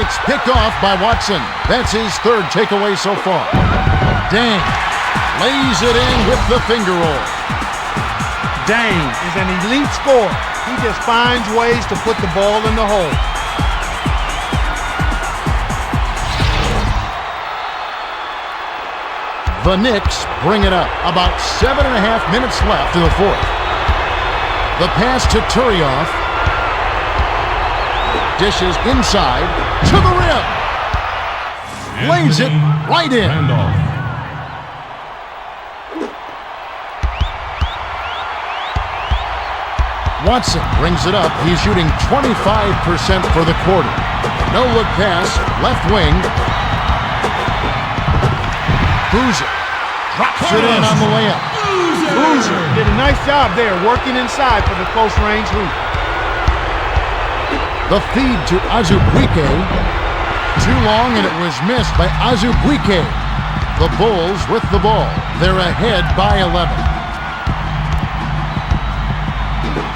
It's picked off by Watson. That's his third takeaway so far. Dang lays it in with the finger roll. Dang is an elite scorer. He just finds ways to put the ball in the hole. The Knicks bring it up. About 7.5 minutes left in the fourth. The pass to Turioff. Dishes inside to the rim. Lays it right in. Randolph. Watson brings it up. He's shooting 25% for the quarter. No look pass. Left wing. Boozer drops it in on the layup. Boozer did a nice job there working inside for the close-range hoop. The feed to Azubuike. Too long, and it was missed by Azubuike. The Bulls with the ball. They're ahead by 11.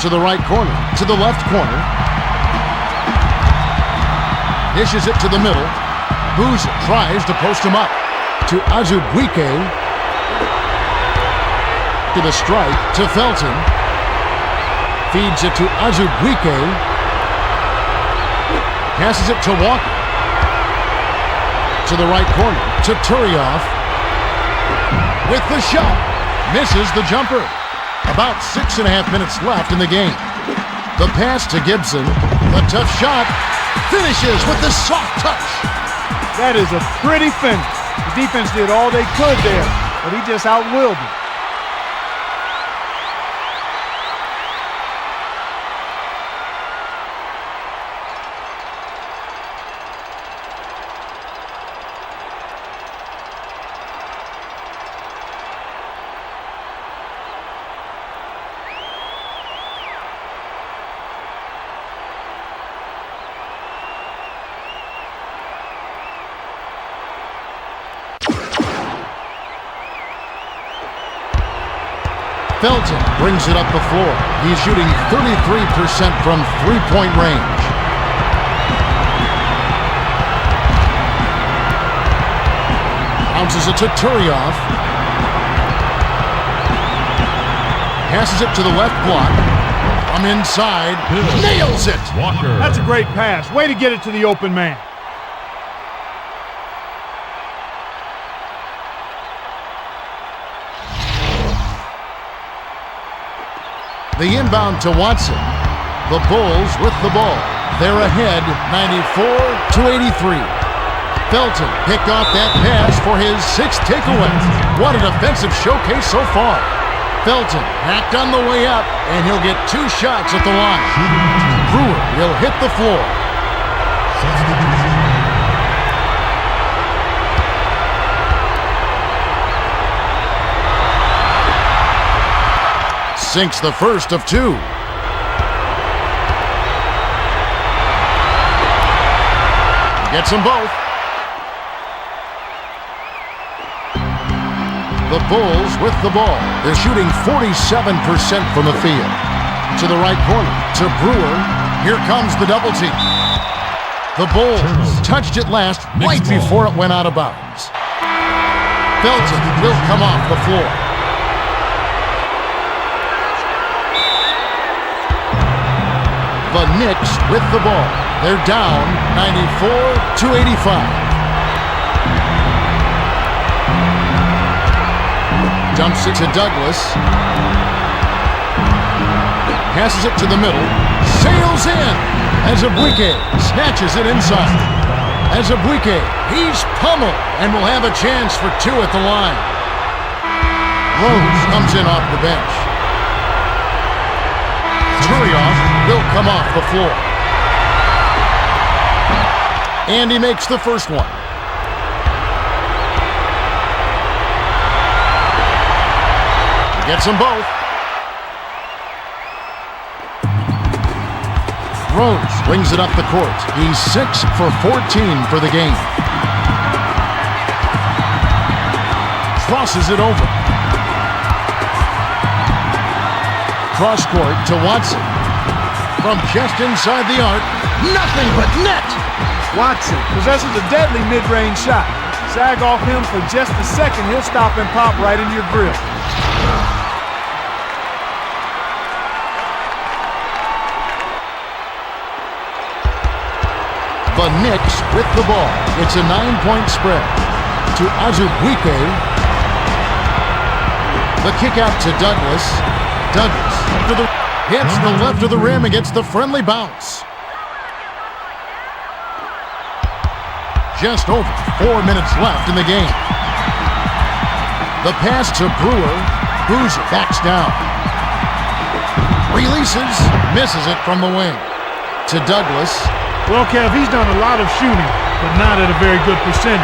To the right corner. To the left corner. Dishes it to the middle. Boozer tries to post him up. To Azubuike. To the strike. To Felton. Feeds it to Azubuike. Passes it to Walker. To the right corner. To Turioff. With the shot. Misses the jumper. About 6.5 minutes left in the game. The pass to Gibson. The tough shot. Finishes with the soft touch. That is a pretty finish. The defense did all they could there, but he just outwilled them. Felton brings it up the floor. He's shooting 33% from three-point range. Bounces it to Turioff. Passes it to the left block. From inside. Nails it. Walker. That's a great pass. Way to get it to the open man. The inbound to Watson. The Bulls with the ball. They're ahead 94-83. Felton picked off that pass for his 6th takeaway. What a defensive showcase so far. Felton hacked on the way up, and he'll get 2 shots at the line. Brewer will hit the floor. Sinks the first of 2. Gets them both. The Bulls with the ball. They're shooting 47% from the field. To the right corner, to Brewer. Here comes the double team. The Bulls touched it last right before it went out of bounds. Felton will come off the floor. The Knicks with the ball. They're down 94-85. Dumps it to Douglas. Passes it to the middle. Sails in. Azubuike snatches it inside. Azubuike, he's pummeled and will have a chance for 2 at the line. Rose comes in off the bench. Turioff will come off the floor. And he makes the first one. He gets them both. Rose brings it up the court. He's 6 for 14 for the game. Crosses it over. Cross court to Watson. From just inside the arc, nothing but net. Watson possesses a deadly mid-range shot. Sag off him for just a second, he'll stop and pop right into your grill. The Knicks with the ball. It's a 9-point spread. To Azubuike. The kick out to Douglas. Douglas hits the left of the rim and gets the friendly bounce. Just over 4 minutes left in the game. The pass to Brewer. Boozer backs down. Releases. Misses it from the wing. To Douglas. Well, Kev, he's done a lot of shooting, but not at a very good percentage.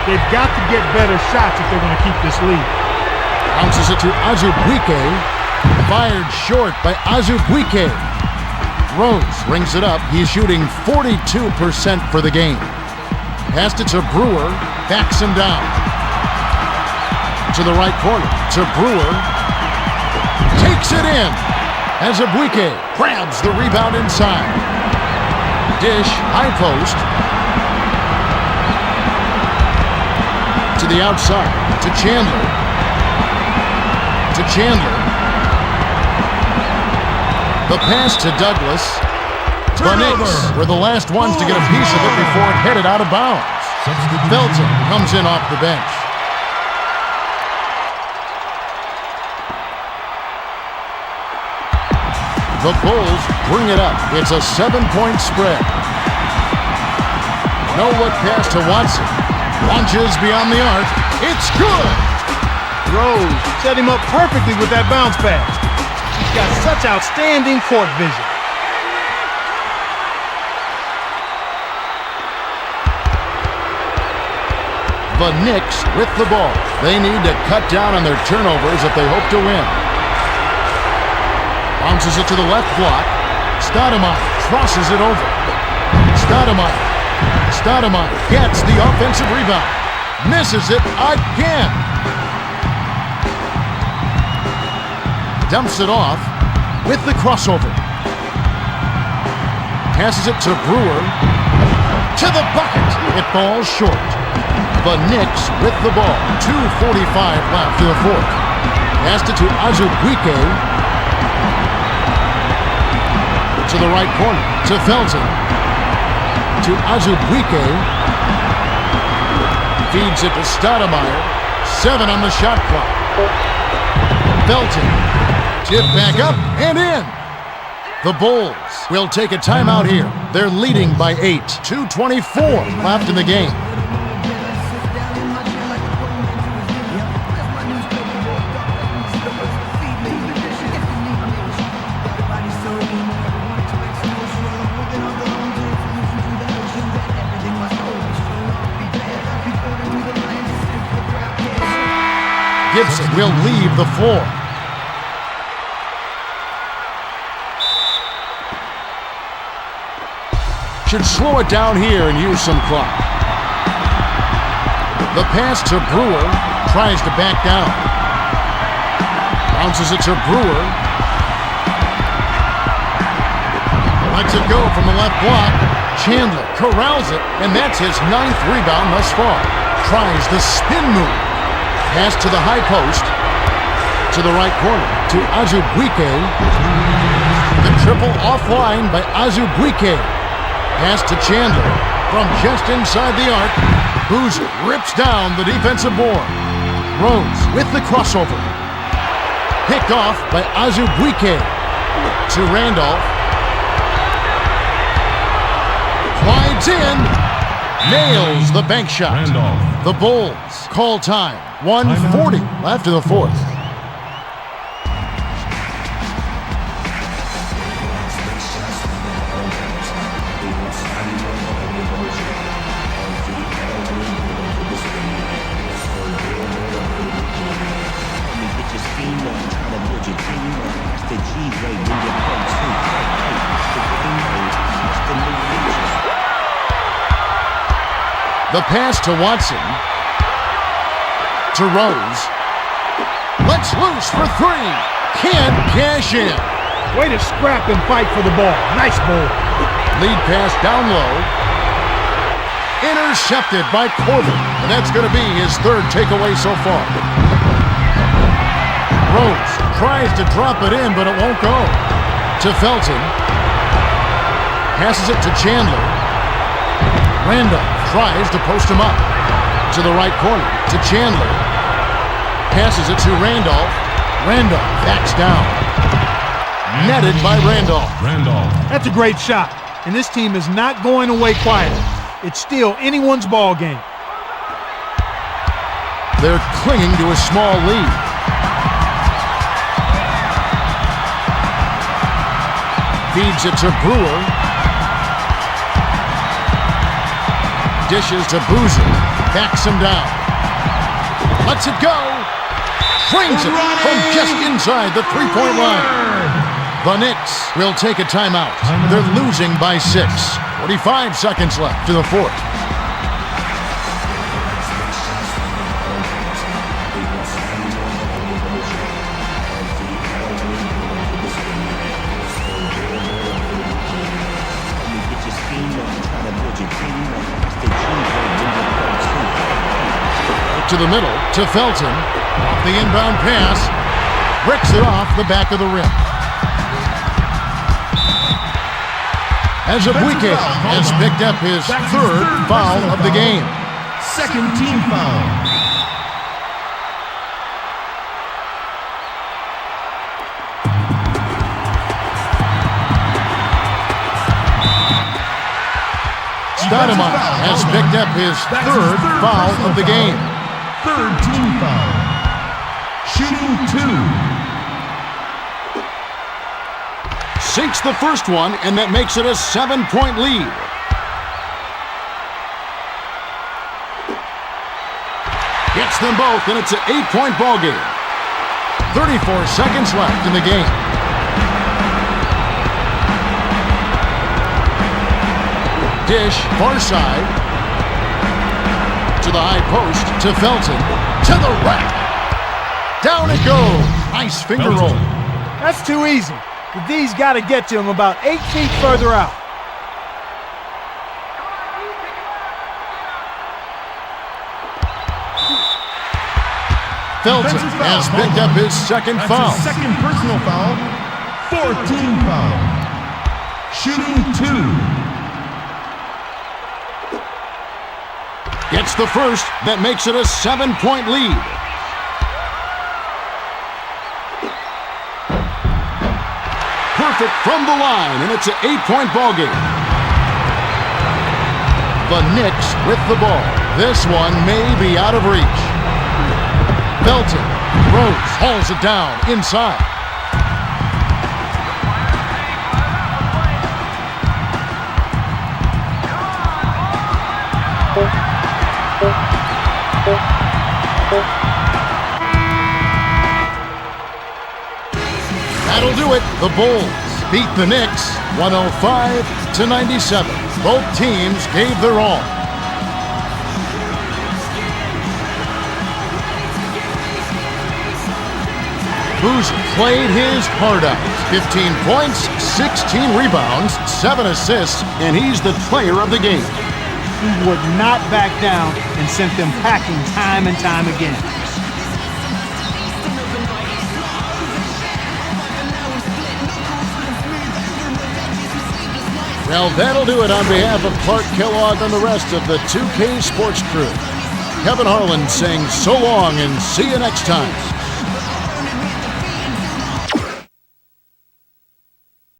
They've got to get better shots if they're going to keep this lead. Bounces it to Azubuike. Fired short by Azubuike. Rose rings it up. He's shooting 42% for the game. Passed it to Brewer. Backs him down. To the right corner. To Brewer. Takes it in. Azubuike grabs the rebound inside. Dish, high post. To the outside. To Chandler. To Chandler. The pass to Douglas. The Knicks were the last ones to get a piece of it before it headed out of bounds. Felton comes in off the bench. The Bulls bring it up. It's a 7-point spread. No look pass to Watson. Launches beyond the arc. It's good! Rose set him up perfectly with that bounce pass. He's got such outstanding court vision. The Knicks with the ball. They need to cut down on their turnovers if they hope to win. Bounces it to the left block. Stoudemire crosses it over. Stoudemire gets the offensive rebound. Misses it again. Dumps it off with the crossover. Passes it to Brewer. To the bucket. It falls short. The Knicks with the ball. 2:45 left in the fourth. Passed it to Azubuike. To the right corner. To Felton. To Azubuike. Feeds it to Stoudemire. 7 on the shot clock. Felton Tip back up and in. The Bulls will take a timeout here. They're leading by 8. 2:24 left in the game. Gibson will leave the floor. Should slow it down here and use some clock. The pass to Brewer, tries to back down. Bounces it to Brewer. Lets it go from the left block. Chandler corrals it, and that's his 9th rebound thus far. Tries the spin move. Pass to the high post. To the right corner, to Azubuike. The triple offline by Azubuike. Pass to Chandler from just inside the arc. Boozer rips down the defensive board. Rose with the crossover. Picked off by Azubuike. To Randolph. Slides in. Nails the bank shot. Randolph. The Bulls call time. 1:40 left in the fourth. The pass to Watson. To Rose. Let's loose for three. Can't cash in. Way to scrap and fight for the ball. Nice ball. Lead pass down low. Intercepted by Corbin. And that's going to be his 3rd takeaway so far. Rose tries to drop it in, but it won't go. To Felton. Passes it to Chandler. Randolph tries to post him up. To the right corner. To Chandler. Passes it to Randolph. Randolph backs down. Netted by Randolph. That's a great shot. And this team is not going away quietly. It's still anyone's ball game. They're clinging to a small lead. Feeds it to Brewer. Dishes to Boozer. Backs him down. Lets it go. Brings it from just inside the three-point line. The Knicks will take a timeout. They're losing by 6. 45 seconds left to the fourth. To the middle, to Felton. Off the inbound pass. Bricks it off the back of the rim. Azubuike has picked up his 3rd foul of the game. 2nd team foul. Stoudemire has picked up his 3rd foul of the game. 3rd team foul. Shooting 2. Sinks the first one, and that makes it a 7-point lead. Gets them both, and it's an 8-point ball game. 34 seconds left in the game. Dish, far side. To the high post, to Felton. To the rack. Down it goes. Nice finger roll. That's too easy. The D's got to get to him about 8 feet further out. Felton has picked up his 2nd foul. That's his 2nd personal foul. 4th team foul. Shooting 2. Gets the first. That makes it a 7-point lead. perfect from the line, and it's an 8-point ball game. The Knicks with the ball. This one may be out of reach. Belton. Rose hauls it down inside. That'll do it. The Bulls beat the Knicks 105-97. Both teams gave their all. Boozer played his heart out. 15 points, 16 rebounds, 7 assists, and he's the player of the game. He would not back down and sent them packing time and time again. Well, that'll do it on behalf of Clark Kellogg and the rest of the 2K Sports crew. Kevin Harlan saying so long and see you next time.